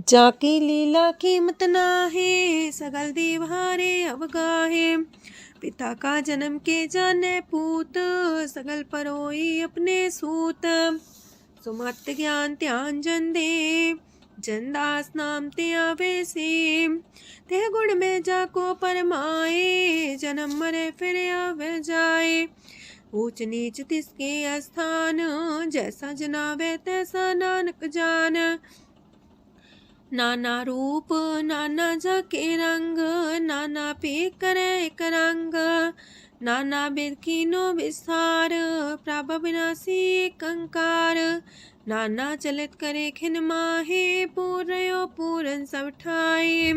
जाकी लीला कीमत नाहे, सगल देव हारे अवगाहे। पिता का जन्म के जाने पूत, सगल परोई अपने सूत। सुमत ज्ञान ध्यान जन दे, जन दास नाम ते आवे से। ते गुण में जाको परमाए, जन्म मरे फिर आवे जाए। ऊंच नीच तिसके स्थान, जैसा जनावे तैसा नानक जान। नाना रूप नाना जाके रंग, नाना पे करे एक रंग। नाना बिद कीनो विस्तार, प्रभ विनाशी एक अंकार। नाना चलित करे खिन माहे, पूर्यो पूरन सब ठाए।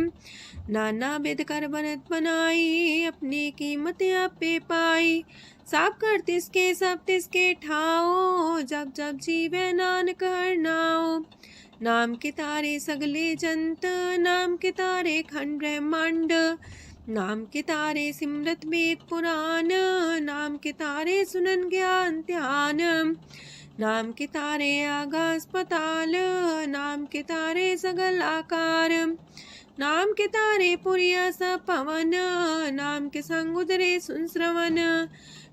नाना बिद कर बनत बनाई, अपनी कीमत आपे पाई। सब कर तिसके सब तिसके ठाओ, जब जब जीवे नानक हर नाओ। नाम के तारे सगले जंत, नाम के तारे खंड ब्रह्मांड। नाम के तारे सिमरत वेद पुराण, नाम के तारे सुनन ज्ञान ध्यान। नाम के तारे आकाश पताल, नाम के तारे सगल आकार। नाम के तारे पुरिया सब पवन, नाम के संग उदरे सुन श्रवण।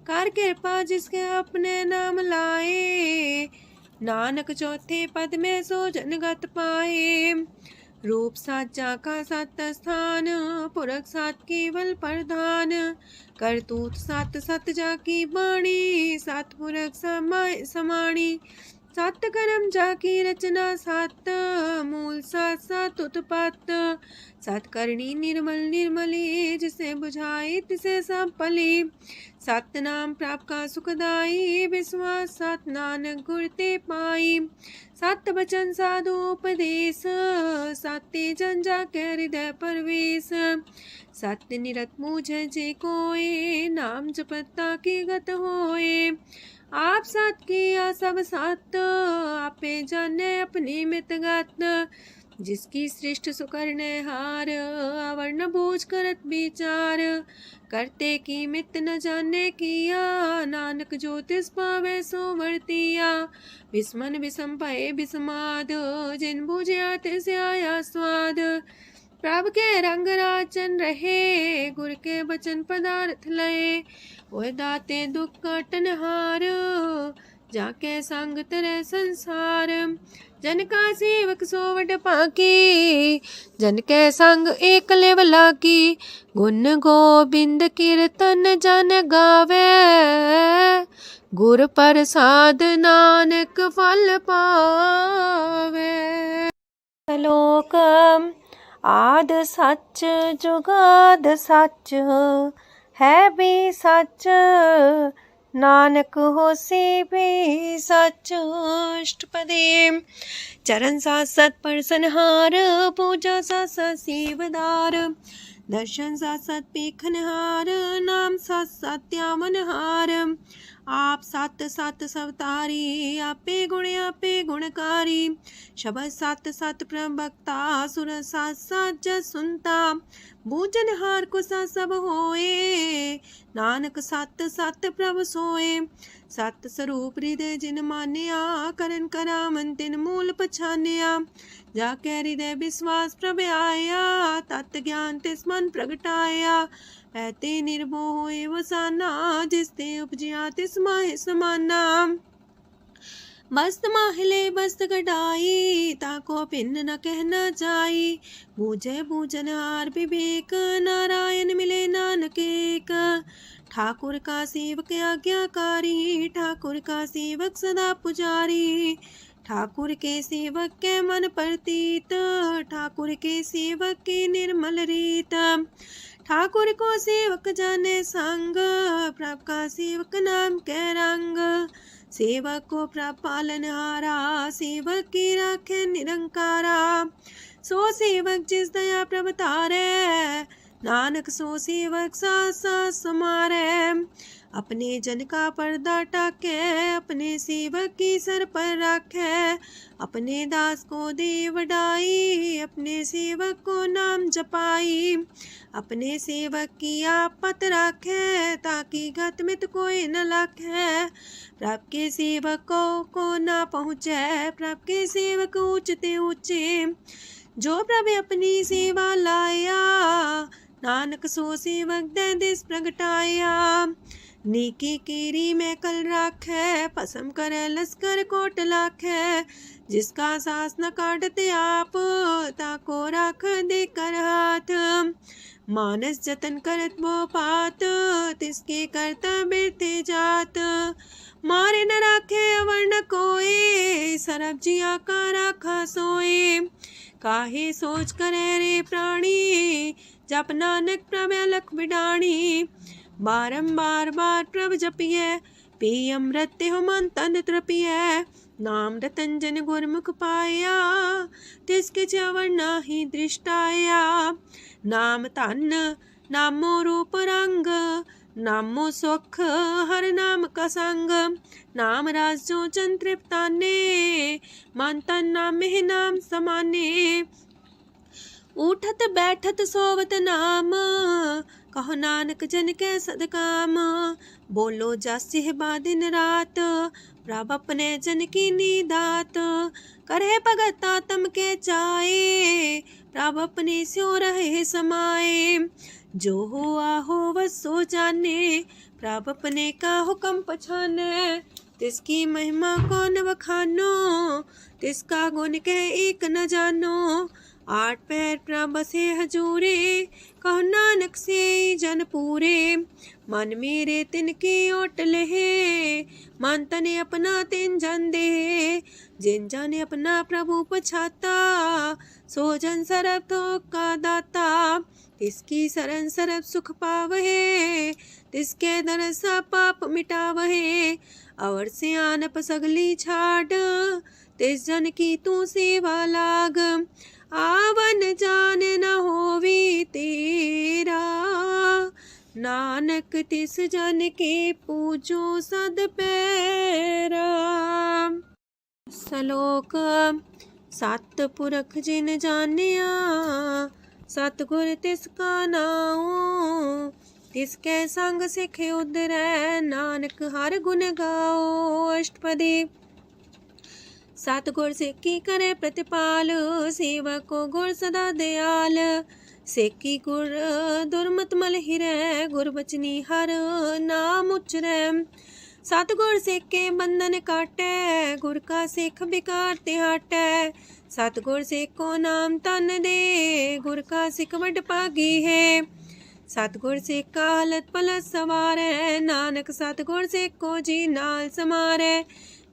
कर कृपा जिसके अपने नाम लाए, नानक चौथे पद में सो जनगत पाए। रूप साचा का सत स्थान, पुरख सात केवल प्रधान। करतूत सत सत जाकी बाणी, सत पुरख समाणी। सत कर्म जाकी रचना सत, मूल सात सात उत्पत्त। सत करणी निर्मल निर्मली, जिसे बुझाई तिसे सब पली। सत नाम प्राप का सुखदाई, विश्वास सत नानक गुर ते पाई। सत बचन साधु उपदेश, सत्य जन जाके हृदय परवेश। सत्य निरत मुझे जे कोय, नाम जपता की गत होए। आप सत किया सब सत, आपे जाने अपनी मित गत। जिसकी सृष्ट सुकर्ण हार आवरण बोझ करत विचार करते की मित न जाने किया नानक जो तिस पावे सो वर्तिया विस्मन विषम भय विषमाद जिन बुझया तिस आया स्वाद प्रभु के रंग राजन रहे गुर के बचन पदार्थ लए ओए दाते दुख काटन हार जाके संग तेरे संसार जन का सेवक सोवट पाकी जन के संग एक लेवला की गुण गोबिंद कीर्तन जन गावे गुर प्रसाद नानक फल पावे। श्लोक आद सच जुगाद सच है भी सच नानक होसी भी सच। अष्टपदी चरण साथ सत परसनहार पूजा साथ सत सेवदार दर्शन साथ सत पेखनहार नाम साथ सत्यामनहार आप सत सत सवतारी आपे गुणकारी शब्द सत सत प्रवक्ता सुर सात सात जस सुनता बूझनहार को सा सब होए नानक सत सत प्रभ सोए सत स्वरूप हृदय जिन मान्या करन करा मन तिन मूल पछान्या जाके हृदय विश्वास प्रभ आया तत् ज्ञान तिस मन प्रगटाया ऐते निर्भो होए वसाना जिसते उपजिया तिस माहि समाना बस्त माहिले बस्त कटाई ताको भिन्न न कहना जाई बूझे बूझनहार विवेक नारायण मिले नानक एक ठाकुर का सेवक आज्ञाकारी ठाकुर का सेवक सदा पुजारी ठाकुर के सेवक के मन प्रतीत ठाकुर के सेवक के निर्मल रीत ठाकुर को सेवक जाने संग प्रभ का सेवक नाम के रंग सेवक को प्रभ पालनहारा सेवक की राखे निरंकारा सो सेवक जिस दया प्रभ तारे नानक सो सेवक साथ साथ समारे अपने जन का पर्दा टाके अपने सेवक की सर पर रखे अपने दास को दे वडाई अपने सेवक को नाम जपाई अपने सेवक की आपत रखे ताकि गत मित कोई न लखे प्रभ के सेवक को ना पहुँचे प्रभ के सेवक ऊंचते ऊंचे जो प्रभ अपनी सेवा लाया नानक सो सेवक दे दिस प्रगटाया नीकी कीरी में कल राखे पसम करे लस्कर कोट लाखे जिसका सास न काटते आप ताको राख दे कर हाथ मानस जतन करत वो पात तिसके करता बिरते जात मारे न राखे अवर न कोई सरब जिया का राखा सोए काहे सोच करे रे प्राणी जप नानक प्रभ अलख बिडाणी बारंबार बार प्रभ जपिए पी अमृत हो मन तन तृपिए नाम रतन जन गुरमुख पाया तिसके चवर नाही दृष्टाया नाम धन नामो रूप रंग नामो सुख हर नाम का संग नाम राज जो जन तृप्ताने मन तन नाम ही नाम समाने उठत बैठत सोवत नाम कहो नानक जन के सदकाम बोलो जासिह दिन रात प्रभ अपने जन की नीदात करे भगत आत्म के चाए प्रभ अपने स्यो रहे समाए जो हो आहो वसो जाने प्रभ अपने का हुक्म पछाने तिसकी महिमा कौन बखानो तिसका गुण के एक न जानो आठ पैर प्रभ बसे हजूरे कहो नानक से जन पूरे मन मेरे तिनकी ओट लहे मन तने अपना तिन जन दे जिन जाने अपना प्रभु पछाता सो जन सरब तो का दाता तिसकी शरण सरब सुख पावहे तिसके दरसा पाप मिटावहे और से आनप सगली छाड़ तिस जन की तू सेवा लाग आवन जान न होवी तेरा नानक तिस जन के पूजो सद पैरा। श्लोक सतपुरख जिन जानिया सतगुर तिसका नाओ। तिसके संग सिख उधरै नानक हर गुण गाओ। अष्टपदी। सतगुर सेकी करे प्रतिपाल सेवक को गुर सदा दयाल। सेकी गुर दुर्मत मल हिरै गुर बचनी हर नाम उचरै। सतगुर सेके बंधन काटै गुर का सिख बिकार ते हटै। सतगुर सेको नाम तन दे गुर का सिख वड भागी है। सतगुर सेका हलत पलत सवारै नानक सतगुर सेको जी नाल समारै।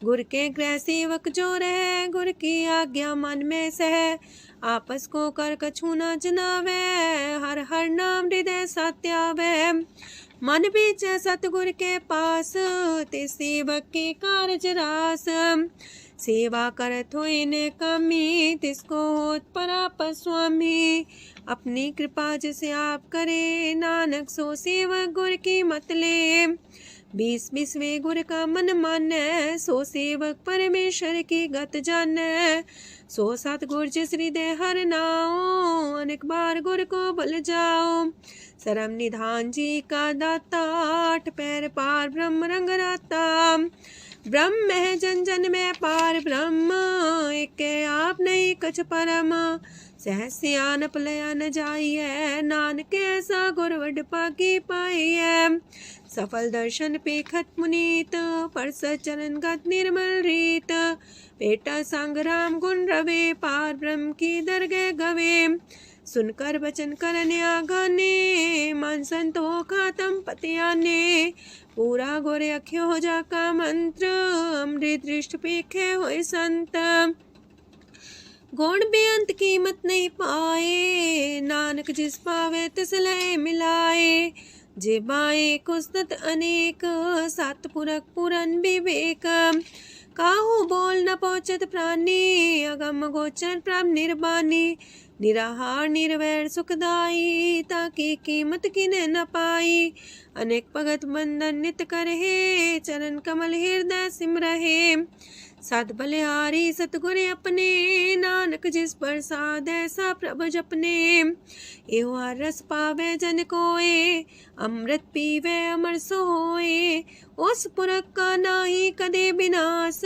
गुर के गृह सेवक जो रहे गुर की आज्ञा मन में सह। आपस को कर कछु न जनावै हर हर नाम हृदय सत्यावै। मन बीचै सतगुर के पास ते सेवक के कारज रास। सेवा करत होए ने कामी तिसको होत परापर स्वामी। अपनी कृपा जिसे आप करे नानक सो सेवक गुर की मत ले। 20 गुर का मन मानै सो सेवक परमेश्वर की गत जानै। सो सतगुर जिस हृदय हर नाओ अनेक बार गुर को बल जाओ। सरम निधान जी का दाता आठ पैर पार ब्रह्म रंग राता। ब्रह्म है जन जन में पार ब्रह्म एक आप नहीं कछ परम। सहस सियानप लया न जाइए नानक ऐसा गुर वड पागी पाइए। सफल दर्शन पेखत मुनीत परस चरण गत निर्मल रीत। बेटा संग राम गुण रवे पार ब्रह्म की दरगह गवे। सुनकर बचन करन आगाने मन संतोष खातम पतियाने। पूरा गोरे अख्यो हो जाका मंत्र अमृत दृष्ट पेखे होए संत। गुण बेअंत कीमत नहीं पाए नानक जिस पावे तिस लय मिलाए। जे बाए कुस्तत अनेक सतपुरख पुरन विवेक। काहू बोल न पहुँचत प्राणी अगम गोचर प्रभ निर्बानी। निराहार निर्वैर सुखदाई ताकि कीमत किने न पाई। अनेक भगत बंधन नित करहे चरण कमल हृदय सिमरहे। सत बलिहारी सतगुर अपने नानक जिस प्रसाद ऐसा प्रभ जपने। एहो हर रस पावे जन कोय अमृत पीवे अमर सोए। उस पुरख का नाही कदे विनाश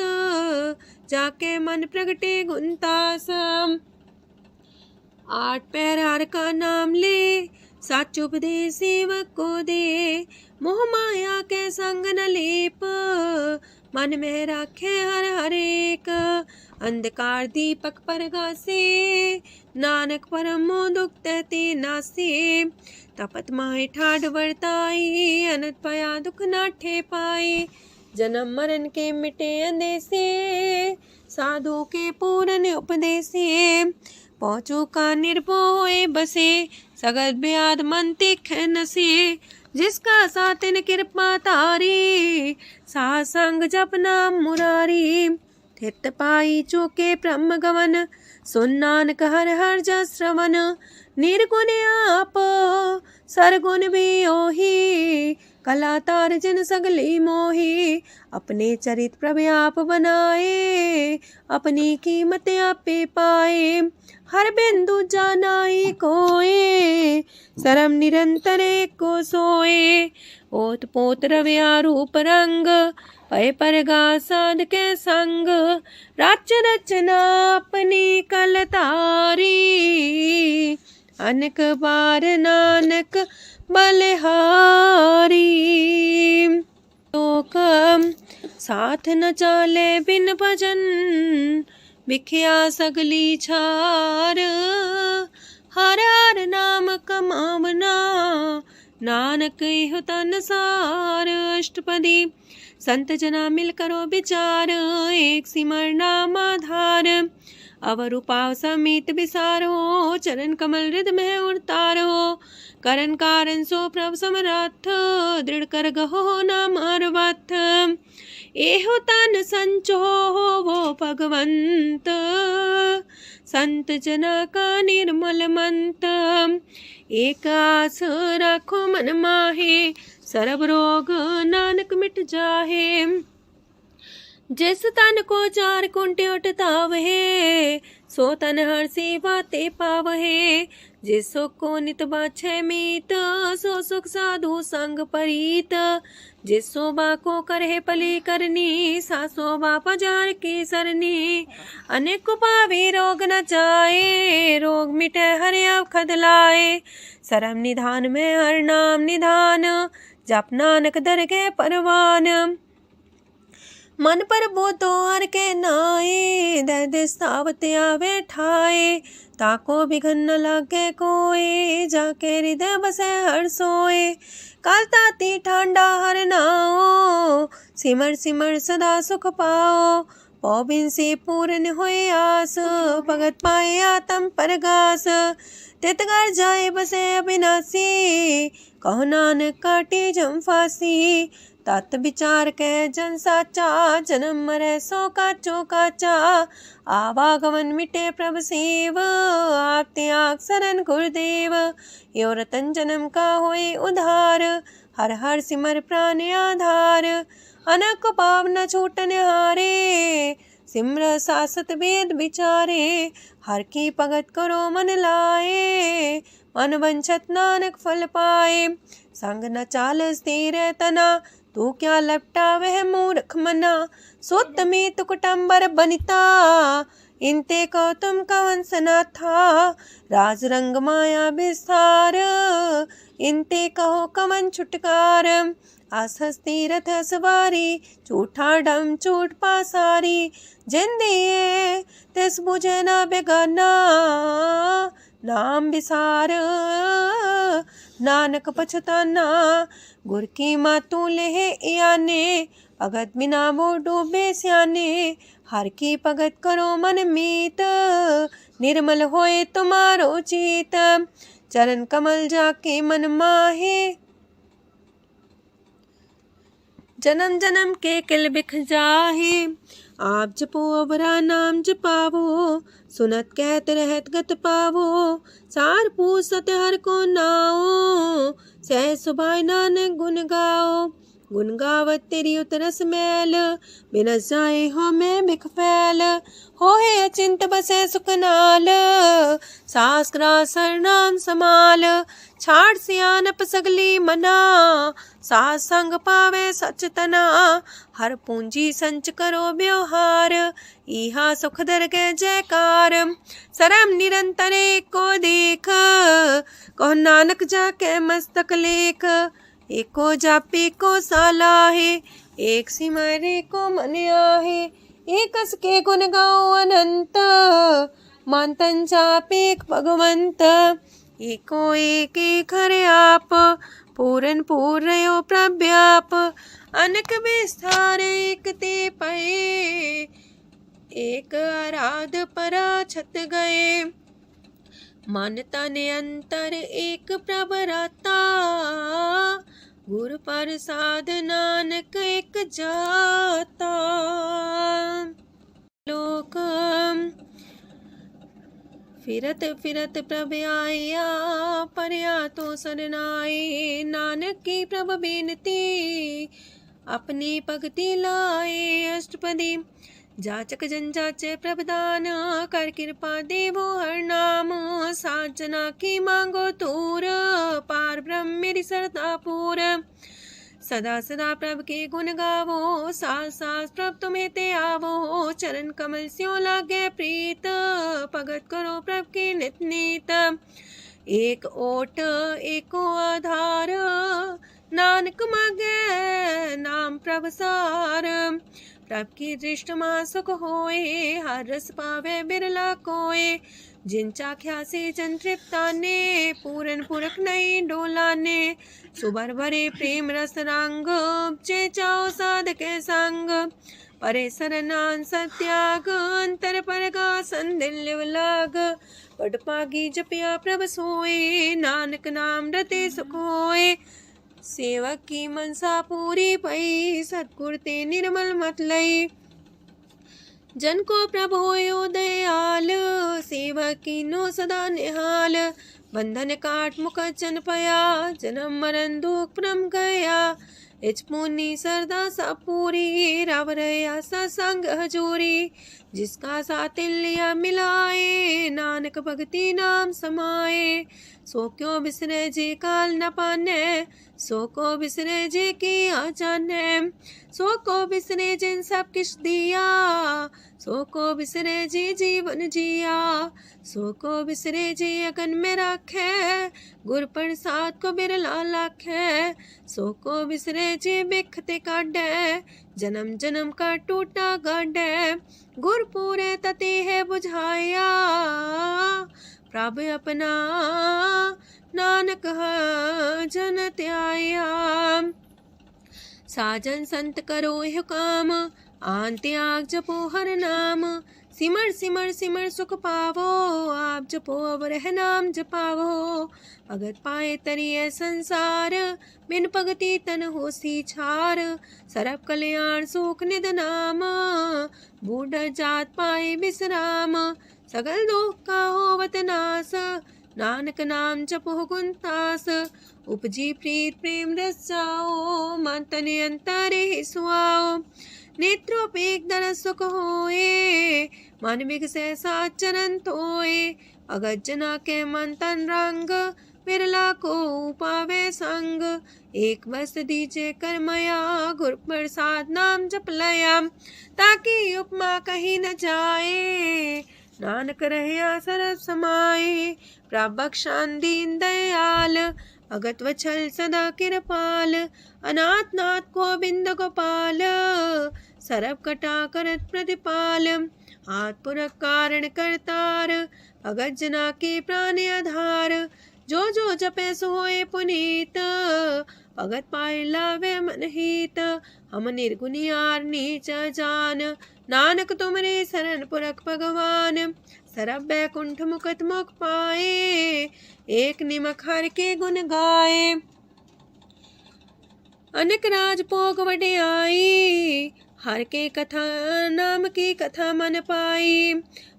जाके मन प्रगटे गुणतास। आठ पैर हर का नाम ले सच उपदेश सेवक को दे। मोह माया के संग न लेप मन में राखे हर हर एक। अंधकार दीपक परगासे नानक परम मोह दुख तहते नासे। तपत माहे ठाड वर्ताई अनत पया दुख नाठे पाए। जन्म मरण के मिटे अंदेसे साधु के पूरन उपदेसे। पहुँचो का निर्भय बसे सगत ब्याद मन तीखे नसे। जिसका सातिन कृपा तारी साध संग जप नाम मुरारी। थित पाई चूके ब्रह्म गवन सुन नानक हर हर जस श्रवण। निर्गुण आप सरगुण भी ओही कला तार जिन सगली मोही। अपने चरित प्रभु आप बनाए अपनी कीमत आपे पाए। हर बिंदु जानाई कोए सरम निरंतर को सोए। ओत पोत रव्या रूप रंग पय परगा साध के संग। रच रचना अपनी कल तारी अनेक बार नानक बलिहारी। लोक साथ न चाले बिन भजन बिखिया सगली छार। हर हर नाम कमावना नानक इह तन सार। अष्टपदी। संत जना मिल करो विचार एक सिमर नाम आधार। अवर उपाव समीत विसारो चरण कमल हृदय में उतारो। करण कारण सो प्रभ समरथ दृढ़ कर गहो नाम अर्वथ। एहो तन संचो वो भगवंत संत जना का निर्मल मंत। एक आस राखो मन माहे सर्व रोग नानक मिट जाहे। जिस तन को चार कुंटे उठता वहे, सो तन हर्षी बाते पावहे। जिस सुख को नित बाछे मीत, सो सुख साधु संग परीत। जिस शोभा को करहे पली करनी, सा शोभा पजार की सरनी। अनेक पावे रोग न जाए, रोग मिटे हरे अवखद लाए। सरम निधान में हर नाम निधान, जप नानक दरगे परवान। मन पर बोतो हर के नाए, दर्द सावत आवे ठाए। ताको बिघन न लागे कोए, जाके हृदय बसे हर सोए। काल ताती ठांडा हर नाओ, सिमर सिमर सदा सुख पाओ। पौबिन से पूर्ण होए आस, भगत पाए आत्म परगास। तितगर जाए बसे अविनाशी, कहो नानक काटे जम फांसी। तत् विचार कह जन साचा, जन्म मरै सो काचो काचा। आवागमन मिटे प्रभ सेव, आप त्याग शरण गुरुदेव। यो रतन जन्म का होए उधार, हर हर सिमर प्राण आधार। अनक पाप न छूटन हारे, सिमर सासत वेद विचारे। हर की भगत करो मन लाए, मन वंछत नानक फल पाए। संग न चाल स्थिर तना, तू क्या लपटा वह मूर्ख मना। सोत में तु कुटुम्बर बनिता, इनते को तुम कवन सना था। राज रंग माया विस्तार, इनते कहो कवन छुटकार। आस हस्ती रथ सवारी, झूठा डम झूठ पासारी। जिन दिए तिस बुझे न बेगाना, नाम विसार नानक पछताना। गुर की मातू लेहे याने, भगत बिना वो डूबे स्याने। हर की भगत करो मन मीत, निर्मल होए तुम्हारो चित। चरण कमल जाके मन माहे, जन्म जन्म के किल बिख जाहे। आप जपो अवरा नाम जपावो, सुनत कहत रहत गत पावो। सार पूछ सत हर को नाओ, सह सुभाय नानक गुण गाओ। गुण गावत तेरी उतरस मैल, बिनस जाए हो मैं बिख फैल। हो है अचिंत बसे सुखनाल, सास ग्रास हर नाम समाल। छाड़ सियानप सगली मना, सास संग पावे सच तना। हर पूंजी संच करो व्यवहार, इहा सुख दर के जयकार। सरम निरंतर को देख, कहो नानक जाके मस्तक लेख। एको जापे को साला है, एक सिमरे को मन आहे। एक कस के गुण गाओ अनंत, मानतन जापे भगवंत। एको एक एक हरे आप, पूरन पूर्णयो प्रव्याप। अनक विस्तार एक ते पए, एक आराध परा छत गए। मन तन अंतर एक प्रभ राता, गुर प्रसाद नानक एक जाता। लोक फिरत फिरत प्रभ आया, परया तो सरनाए। नानक की प्रभ बेनती, अपनी भगति लाए। अष्टपदी जाचक जन जाचे प्रभदान, कर कृपा देवो हर नाम। सात जना की मांगो तूर, पार ब्रह्म मेरी सरदा पूर। सदा सदा प्रभ के गुण गावो, सास सास प्रभ तुम्हें ते आवो। चरण कमल स्यों लागे प्रीत, भगत करो प्रभ के नित नीत। एक ओट एको आधार, नानक मांगे नाम प्रभ सार। प्रभ की दृष्ट मां सुख होए, हर रस पावे बिरला कोए। जिन चाख्या से जन तृप्ताने, पूरन पुरख नहीं डोलाने। सुबर भरे प्रेम रस रंग, उपजे चाओ साधके संग। परे सरनान सत्याग, अंतर परगा संदिल लाग। पट पागी जपिया प्रभ सोए, नानक नाम रते सुख होए। सेवक की मनसा पूरी पई, सतगुर ते निर्मल मत लई। जन को प्रभु होयो दयाल, सेवक की नो सदा निहाल। बंधन काट मुख चन पया, जन्म मरण दुख परम गया। इच पुनी सरदा सा पूरी राव रया सा संग हजूरी जिसका सातिल्या मिलाए नानक भगति नाम समाए सो क्यों बिसरे जी काल न पाने सो को बिसरे जी की आ जाने सो को बिसरे जिन सब किश दिया सो को बिसरे जी जीवन जिया सो को बिसरे जी अगन में राखे गुर प्रसाद को बिरला लाखे सो को बिसरे जी बिखते काटे जन्म जन्म का टूटा गाडे गुर पूरे तति है बुझाया प्रभ अपना नानक जन त्याया साजन संत करो यह काम आन त्याग जपो हर नाम सिमर सिमर सिमर सुख पावो आप जपो अवर है नाम जपावो भगत पाए तरिए संसार बिन भगति तन होसी छार सरब कल्याण सुख निध नाम बूढ़ जात पाए विश्राम सगल दुख का होवत नाश नानक नाम जपो गुणतास उपजी प्रीत प्रेम रस जाओ मन तन अंतर ही सुआओ नेत्रोपेक दर सुख होए मन बिगसे सात चरण धोए अगत जना के मन तन रंग बिरला को पावे संग एक बस दीजे कर मया गुर प्रसाद नाम जप लया ताकि उपमा कहीं न जाए नानक रहया सरस समाए प्रभक्षान दीन दयाल अगत वछल सदा कृपाल अनाथ नाथ गोविंद गोपाल सरब कटा करत प्रतिपाल हाथ पुरख कारण करतार भगत जना के प्राण आधार जो जो जपे सोए पुनीत भगत पाए लावे मन हित हम निर्गुनियार नीच जान नानक तुमरे शरण पुरख भगवान सरब बैकुंठ मुकत मुख पाए एक निमक हर के गुण गाए अनेक राज भोग वड्याई हर के कथा नाम की कथा मन पाई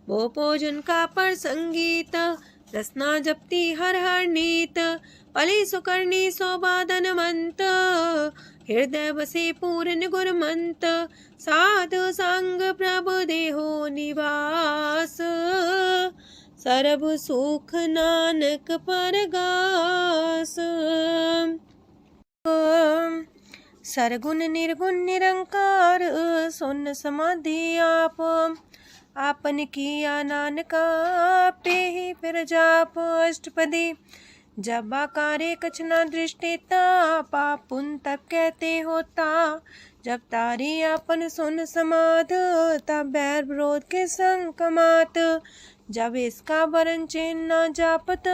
वो भोजन का पर संगीत रसना जपती हर हर नीत पली सुकर्णी सौबादनवंत हृदय बसे पूर्ण गुरमंत साधु संग प्रभु देहो निवास सर्व सुख नानक परगास सरगुण निर्गुण निरंकार सुन समाधि आप आपन किया नानका पे ही फिर जाप अष्टपदी जब आकारे कछना दृष्टिता पाप पुन तब कहते होता जब तारी आपन सुन समाध तब बैर विरोध के संग कमात जब इसका वरण चिन्ह न जापत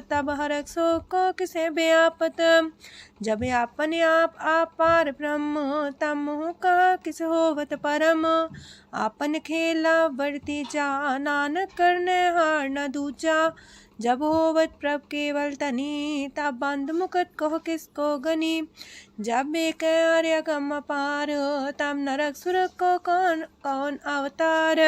तब हरक सो को किसे व्यापत जब आपने आप पार ब्रह्म तब मोह का किस होवत परम आपन खेला बढ़ती जा नानक करने हार न दूजा जब होवत प्रभ केवल तनी तब बंद मुकट कहो किसको गनी जब एक आर्य गम पार तब नरक सुरक को कौन कौन अवतार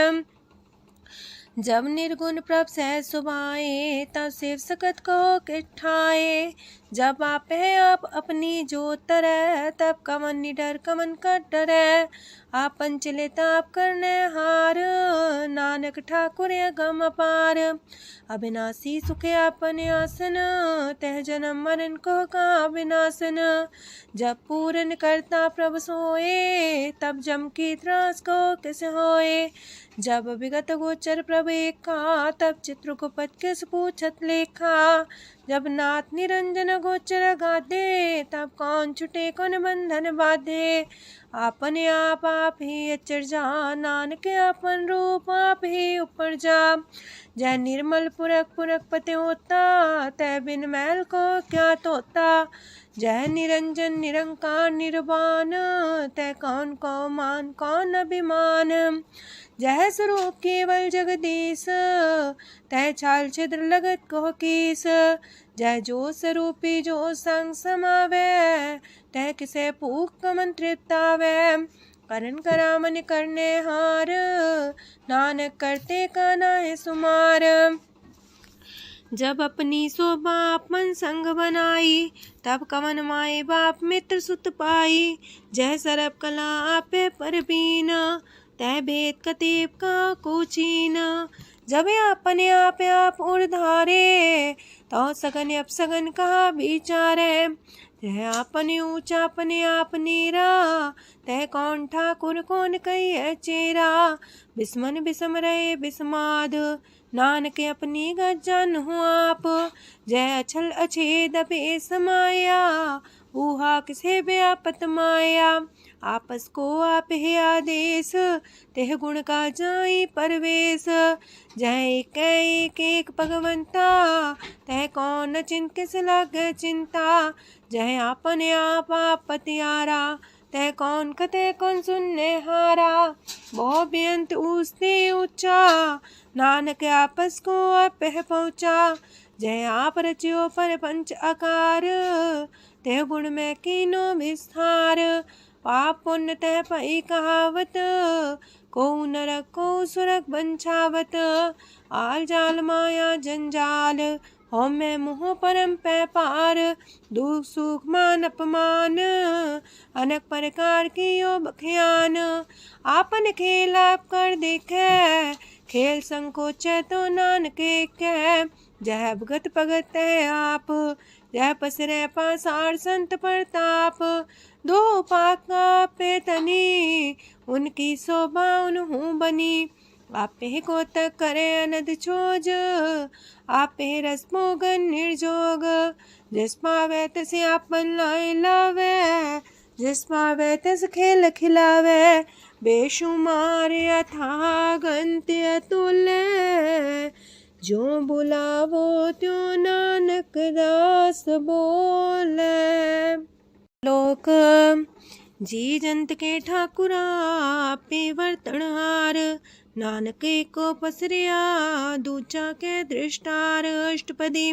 जब निर्गुण प्रभ सह सुभाए तब शिव सकत को किठाए जब आप है आप अपनी जो तरह तब कमन निडर कमन का डरे आपन चले ताप करने हार नानक ठाकुर गम अपार अविनाशी सुखे आपन आसन तह जन्म मरण को का विनाशन जब पूर्ण करता प्रभु सोए तब जम की त्रास को किस होए जब विगत गोचर प्रभु एका तब चित्रकूपत किस पूछत लेखा जब नाथ निरंजन गोचर गादे तब कौन छुटे कौन बंधन बाधे आपने आप ही अचर जा नानक अपन रूप आप ही ऊपर जा जय निर्मल पुरख पुरख पते होता तय बिन मैल को क्या तोता जय निरंजन निरंकार निर्वाण तय कौन को मान कौन अभिमान जय स्वरूप केवल जगदीश तय छाल छिद्र लगत को कीस जय जो स्वरूपी जो संग समावे तय किसे पूक मंत्रित आवे करण करामन करने हार नानक करते का नाय सुमार जब अपनी शोभा अपन संग बनाई, तब कवन माए बाप मित्र सुत पाई। जय सरब कला आपे परबीन, तय भेद कतीब का कोचीन। जब अपने आप उर्धारे, तो सगन अपसगन कहा विचारे। तह अपने ऊंचा अपने आप नीरा, तह कौन ठाकुर कौन कही चेरा। बिस्मन बिसम रहे बिस्माद, नानक अपनी गजन हो आप। जय अछल अछेद पे समाया, ऊहा किसे व्यापत माया। आपस को आप है आदेश, तेह गुण का जाई परवेश। जय एक एक भगवंता, तह कौन चिंत किस लग चिंता। जय आपने आप पतियारा, तय कौन कते कौन सुनने हारा। बहु बेअंत ऊसते ऊंचा, नानक आपस को आप पहुँचा। जय आप रचियो पर पंच आकार, तय गुण में कीनो विस्तार। पाप पुण्य तय पई कहावत, को नरक को सुरग बंछावत। आल जाल माया जंजाल, हो मैं मुँह परम पै पार। दुख सुख मान अपमान, अनेक प्रकार की यो बख्यान। आपन खेल आप कर देखे, खेल संकोच तो नानक कह। जय भगत भगत है आप, जय पसरे पासार संत प्रताप। दो पाका पे तनी, उनकी शोभा उन्हू बनी। आपे को तक करे अनद छोज, आपे रस मोगन निर्जोग। जिस पावे तिस आपन लाई लावे, जिस पावे तिस खेल खिलावे। बेशुमार अथाह गंत अतुल्य, जो बुलावो त्यों नानक दास बोले। लोक जी जंत के ठाकुरा आपे वर्तनहार। नानक को पसरिया दूचा के दृष्टार। अष्टपदी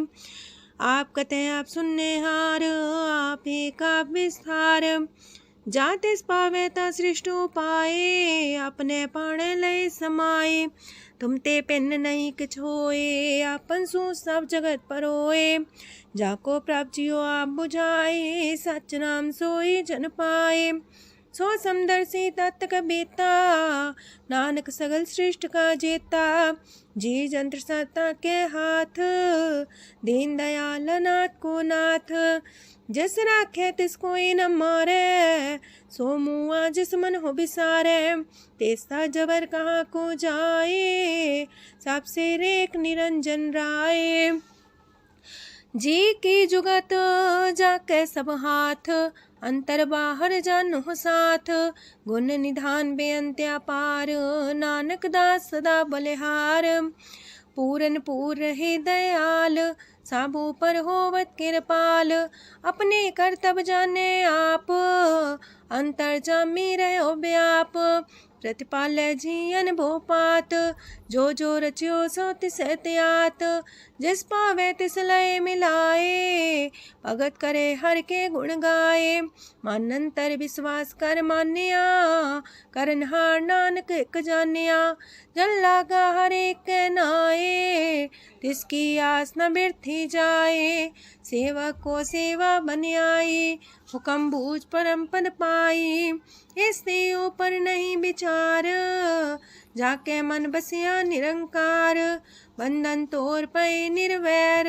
आप कते आप सुनने हार, आप का विस्तार। जाते पावे ता सृष्टो पाए, अपने पाणे लय समाए। तुम ते पिन नहीं किछ होए, आपन सु सब जगत परोए। जाको प्राप्त जियो आप बुझाए, सच नाम सोई जन पाए। सो समदर्शी तत्त कबीता, नानक सगल सृष्ट का जेता। जी जंत्र सत्ता के हाथ, दीन दयाल नाथ को नाथ। जिस राखे तिस कोई न मारे, सो मुआ जिस मन हो बिसारे। तेस्ता जबर कहाँ को जाए, सबसे रेख निरंजन राय। जी की जुगत जाके सब हाथ, अंतर बाहर जानो साथ। गुण निधान बेअंत अपार, नानक दास सदा बलिहार। पूरन पूर रहे दयाल, साबू पर होवत कृपाल। अपने कर्तव्य जाने आप, अंतर जामी रहो व्याप। प्रतिपाल जी अनुभव पात, जो रचियो सो तिस त्यात। जिस पावे तिस लय मिलाए, भगत करे हर के गुण गाए। मानंतर विश्वास कर मान्या, करनहार नानक एक जान्या। जन लागा हर एक नाए, तिसकी आस न बिरथी जाए। सेवक को सेवा बन आई, हुक्म बूझ परम पद पाई। इससे ऊपर नहीं विचार, जाके मन बसिया निरंकार। बंधन तोड़ पे निर्वैर,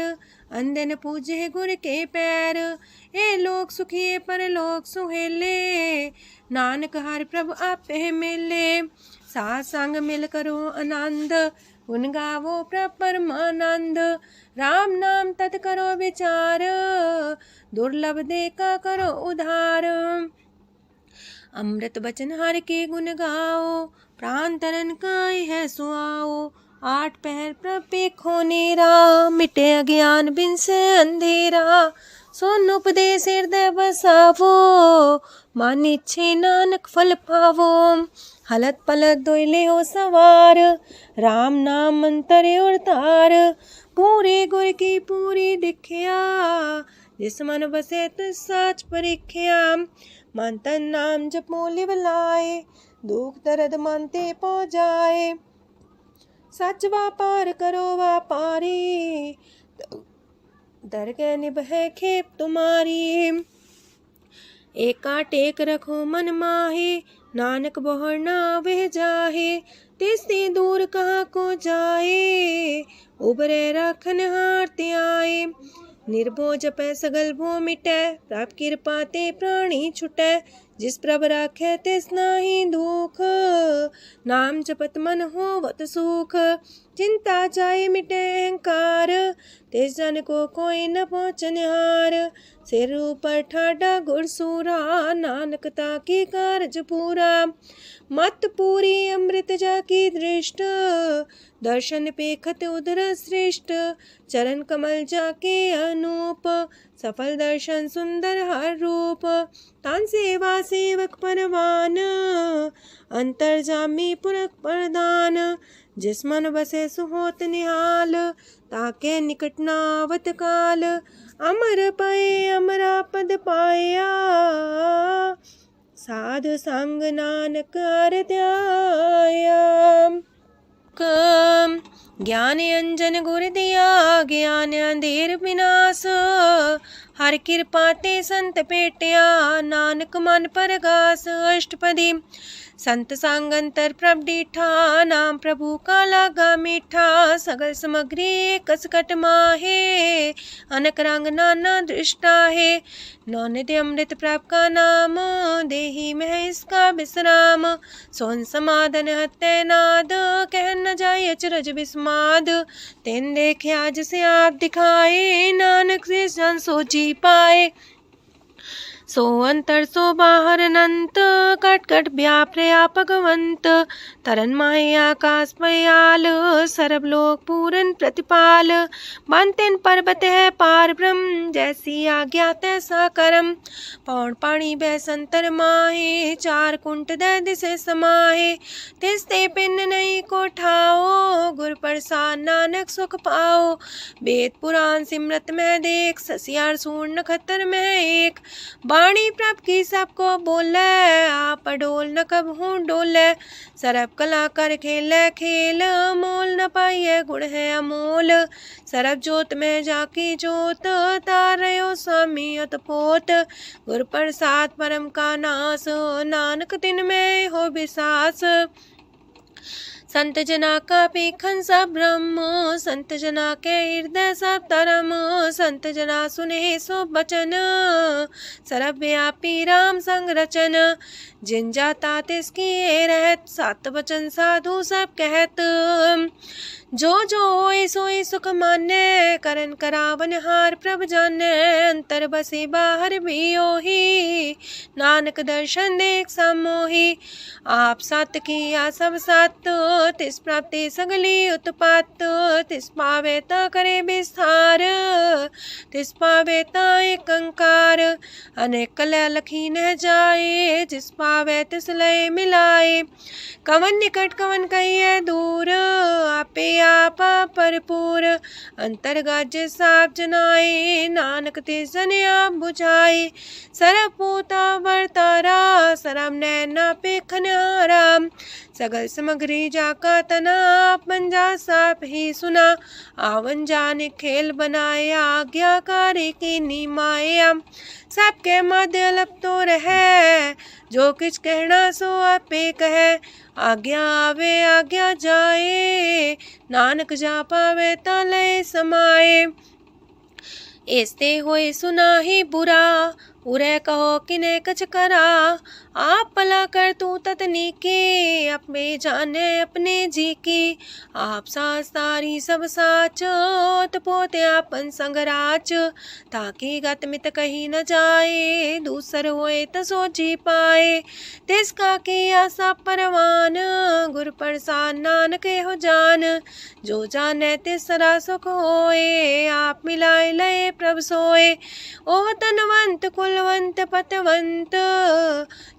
अंधन पूजे गुर के पैर। ए लोक सुखिए पर लोक सुहेले, नानक हर प्रभु आपे मिले। साथ संग मिल करो आनंद, गुण गावो प्रभु परमानंद। राम नाम तत् करो विचार, दुर्लभ देखा करो उधार। अमृत बचन हर के गुण गाओ, प्राण तरन काय है सुआओ। आठ पहर प्रभु पेखो नेरा, मिटे अज्ञान बिन से अंधेरा। सोन उपदेश हृदय बसावो, मानिछे नानक फल पावो। हलत पलत दोइले हो सवार, राम नाम मंत्र उड़तार। पूरे गुर की पूरी दिखिया, जिस मन बसे तिस साच परिख्या। मन तन नाम जपो लिव लाए, दुख दर्द मानते पो जाए। सच व्यापार करो व्यापारी, अंतर के निभे खेप तुम्हारी। एका टेक रखो मन माहे, नानक बहुर ना वह जाहे। तिससे दूर कहाँ को जाए, उबरे राखन हार ते आए। निर्भो जपै सगल भो मिटै, प्रभ कृपा ते प्राणी छुटै। जिस प्रभ राखै तिस नाहि दुख, नाम जपत मन होवत सुख। चिंता जाए मिटे अहंकार, तिस जन को कोई न पहुँचनिहार। सिर ऊपर ठाडा गुरसूरा, नानक ताके कारज पूरा। मत पूरी अमृत जाकी दृष्ट, दर्शन पेखत उदर श्रेष्ठ। चरण कमल जाके अनूप, सफल दर्शन सुंदर हर रूप। तान सेवा सेवक परवान, अंतर जामी पुरख प्रधान। जिस मन बसे सुहोत निहाल, ताके निकट न आवत काल। अमर पाए अमरा पद पाया, साध संग नानक हर ध्याया। ज्ञान अंजन गुर दिया, ज्ञान अंधेर विनाश। हर कृपा ते संत पेटिया, नानक मन परगास। अष्टपदी संत संग अंतर प्रभ डीठा, नाम प्रभु का लागा मीठा। सगल सामग्री कसकट माहे, अनक रंग नाना दृष्टा है। नौनिधि अमृत प्रभ का नाम, देही में इसका विश्राम। सोन समाधन हत्ते नाद, कह न जाय अचरज विस्माद। तेन देखे आज से आप दिखाए, नानक से जन सो जी पाए। सो अंतर सो बाहर अनंत, कट कट व्याप रया भगवंत। तरन माहे आकाश पयाल, सरब लोक पूरन प्रतिपाल। बनतेन पर्वत है पार ब्रह्म, जैसी आज्ञा तैसा करम। पौन पाणी बह संतर माहे, चार कुंट दह दिसे समाहे। तिसते पिन नहीं को ठाओ, गुर प्रसाद नानक सुख पाओ। वेद पुराण सिमरत में देख, ससियार सूर नखत्तर में एक। वाणी प्रभ की सबको बोले, आप डोल न कबहू डोले। सरब कला कर खेले खेल, मोल न पाइये गुण है अमोल। सरब जोत में जाकी जोत, तारयो स्वामी अत पोत। गुर प्रसाद परम का नास, नानक तिन में हो विसास। संत जना का पेखन सब ब्रह्म, संत जना के हृदय सब धर्म। संत जना सुने सो बचन, सरब व्यापी राम संग रचन। जिन जाता तिसकी रहत, सात वचन साधु सब कहत। जो जो होए सोए सुख माने, करन करावन हार प्रभ जाने। अंतर बसे बाहर भी ओही, नानक दर्शन देख समोही। आप सत किया सब सत, तिस प्राप्ति सगली उत्पात। तिस पावे ता करे विस्तार, तिस पावे ता एक अंकार। अनेक कलय लखी न जाए, जिस पावे तिस लय मिलाए। कवन निकट कवन कहिए दूर, आपे आपा भरपूर। अंतर्गत साप जनाए, नानक तिस जन आप बुझाए। सरब पूता वर्तारा, सरम नैना पेखन आराम। सगल सामग्री जाका तना, बन जा साप ही सुना। आवन जाने खेल बनाया, आज्ञाकारी की निमाया। सबके मध्य लप तो रहे, जो किछ कहना सो आपे कहे। आज्ञा आवे आज्ञा जाए, नानक जा पावे ता लय समाए। ऐसते होए सुना ही बुरा, उरे कहो किने कछ करा। आप भला कर तू ततनी के, अपने जाने अपने जी की। आप सास तारी सब साच, पोते आपन संग राच। ताकि गत मित कही न जाए, दूसर होए त सोची पाए। तिसका किया सब परवान, गुर प्रसाद नानक हो जान। जो जाने तिसरा सुख होए, आप मिलाए लय प्रभ सोए। ओह तनवंत कुलवंत पतवंत,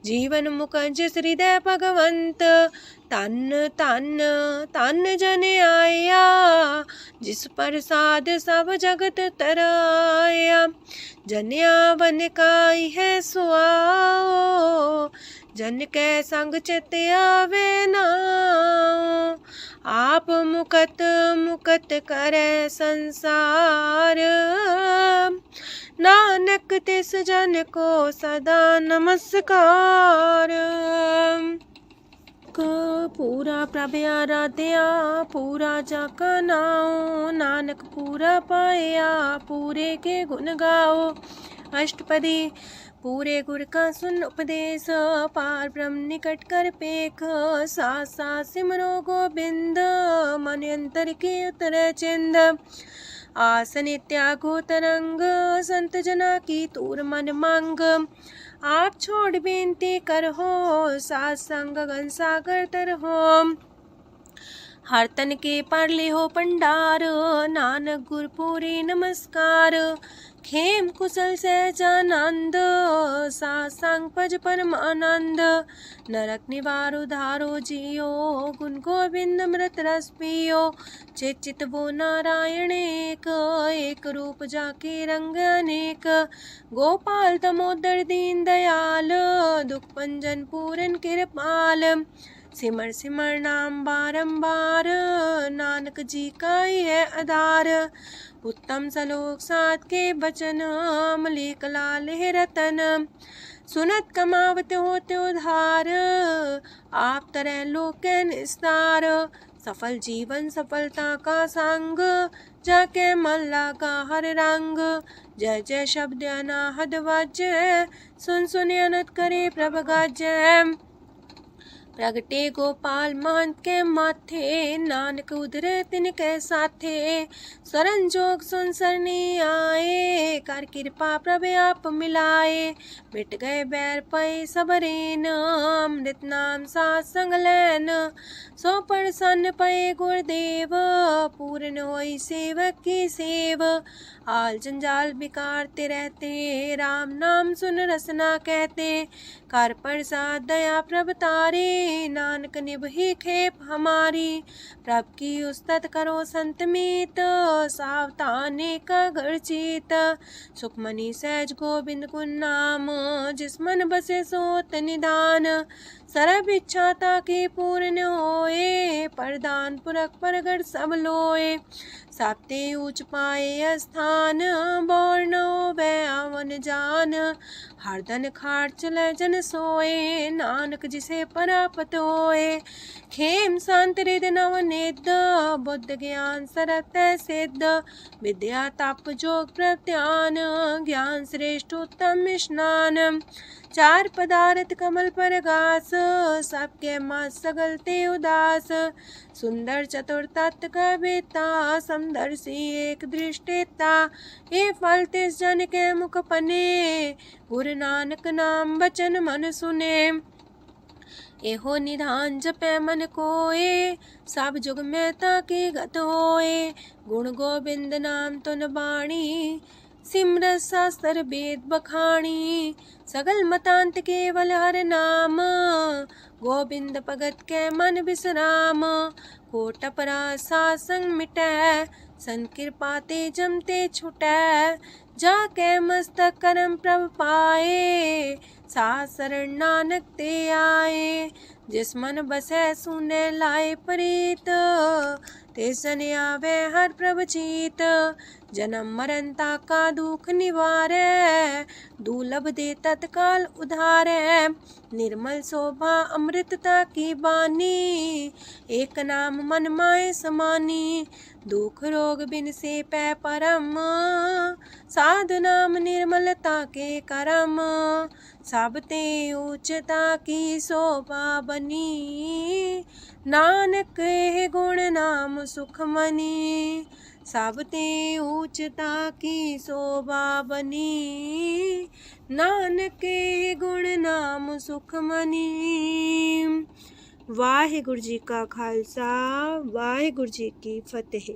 जीवन मुकज हृदय भगवंत। तन तन तन जन आया, जिस प्रसाद सब जगत तराया। जन्या बन काई है सुआओ, जन कै संग चित आवे नाउ, आप मुकत मुकत करे संसार। नानक तिस जन को सदा नमस्कार। पूरा प्रभ आराध्या पूरा जाका नाओ, नानक पूरा पाया पूरे के गुण गाओ। अष्टपदी पूरे गुर का सुन उपदेश, पार ब्रह्म निकट कर पेख। साथ साथ सिमरो गोबिंद, मन अंतर के उतर चिंद। आसन त्यागो तरंग, संत जना की तूर मन मांग। आप छोड़ बेनती कर हो, सात संग गगन सागर तर हो। हर तन के पर ले हो पंडार, नानक गुर पूरी नमस्कार। खेम कुशल सहजानंद, सात संग पज परमानंद। नरक निवार उधारो जियो, गुण गोविंद मृत रस पियो। चित चित वो नारायण एक, एक रूप जाके रंग अनेक। गोपाल तमोदर दीन दयाल, दुख पंजन पूरन कृपाल। सिमर सिमर नाम बारंबार, नानक जी का ही है आधार। उत्तम सलोक साध के बचन, मलिक लाल है रतन। सुनत कमावत होते उधार, आप तरह लोक निस्तार। सफल जीवन सफलता का संग, जाके मन लागा हर रंग। जय जय शब्द अनाहद वाजय, सुन सुन अनत करे प्रभ गाजय। प्रगटे गोपाल महंत के माथे, नानक उधरे तिनके साथे। सरन जोग सुन सरनी आए, कर कृपा प्रभ आप मिलाए। मिट गए बैर पै सबरेन, अमृत नाम साथ संग लैन। सो प्रसन्न पै गुरुदेव, पूर्ण होई सेवक की सेव। आल जंजाल बिकारते रहते, राम नाम सुन रसना कहते। कर प्रसाद दया प्रभ तारे, नानक निभही खेप हमारी। प्रभ की उस्तत करो संत मीत, सावधाने का घर चीत। सुखमनी सहज गोविंद गुण नाम, जिस मन बसे सोत निधान। सर्व इच्छा ताकि पूर्ण होए, प्रदान पुरख परगट सब लोए। साप्ते ऊंच पाए स्थान, बोर न होवे आवन जान। हरदन खाट चले जन सोए, नानक जिसे परापत होए। खेम शांत हृदय नव निध, बुद्ध ज्ञान सरत सिद्ध। विद्या तप जोग प्रत्यान, ज्ञान श्रेष्ठ उत्तम स्नान। चार पदार्थ कमल पर घास, सबके माँ सगलते उदास। सुंदर चतुर तत्व का बेता, समदर्शी एक दृष्टिता। ये फल तिस जन के मुख पने, गुरु नानक नाम बचन मन सुने। एहो निधान जपे मन कोए, सब जुग में ताकि गत होए। गुण गोविंद नाम तुन बाणी, सिमरत शास्त्र वेद बखाणी। सगल मतांत केवल हर नाम, गोविंद भगत के मन विश्राम। कोट अपराध सात संग मिटै, संत कृपा ते जमते छुटै। जाके मस्तक करम प्रभ पाए, साथ शरण नानक ते आए। जिस मन बसै सुने लाए प्रीत, तिस जन आवे हर प्रभ चीत। जन्म मरनता का दुख निवारै, दुर्लभ दे तत्काल उधारै। निर्मल शोभा अमृतता की बानी, एक नाम मन माय समानी। दुख रोग बिन से पै परम, साधु नाम निर्मलता के करम। सब ते उच्चता की शोभा बनी, नानक है गुण नाम सुखमनी। सब ते उच्चता की शोभा बनी, नानक है गुण नाम सुखमनी। वाहिगुरु जी का खालसा, वाहिगुरु जी की फतेह।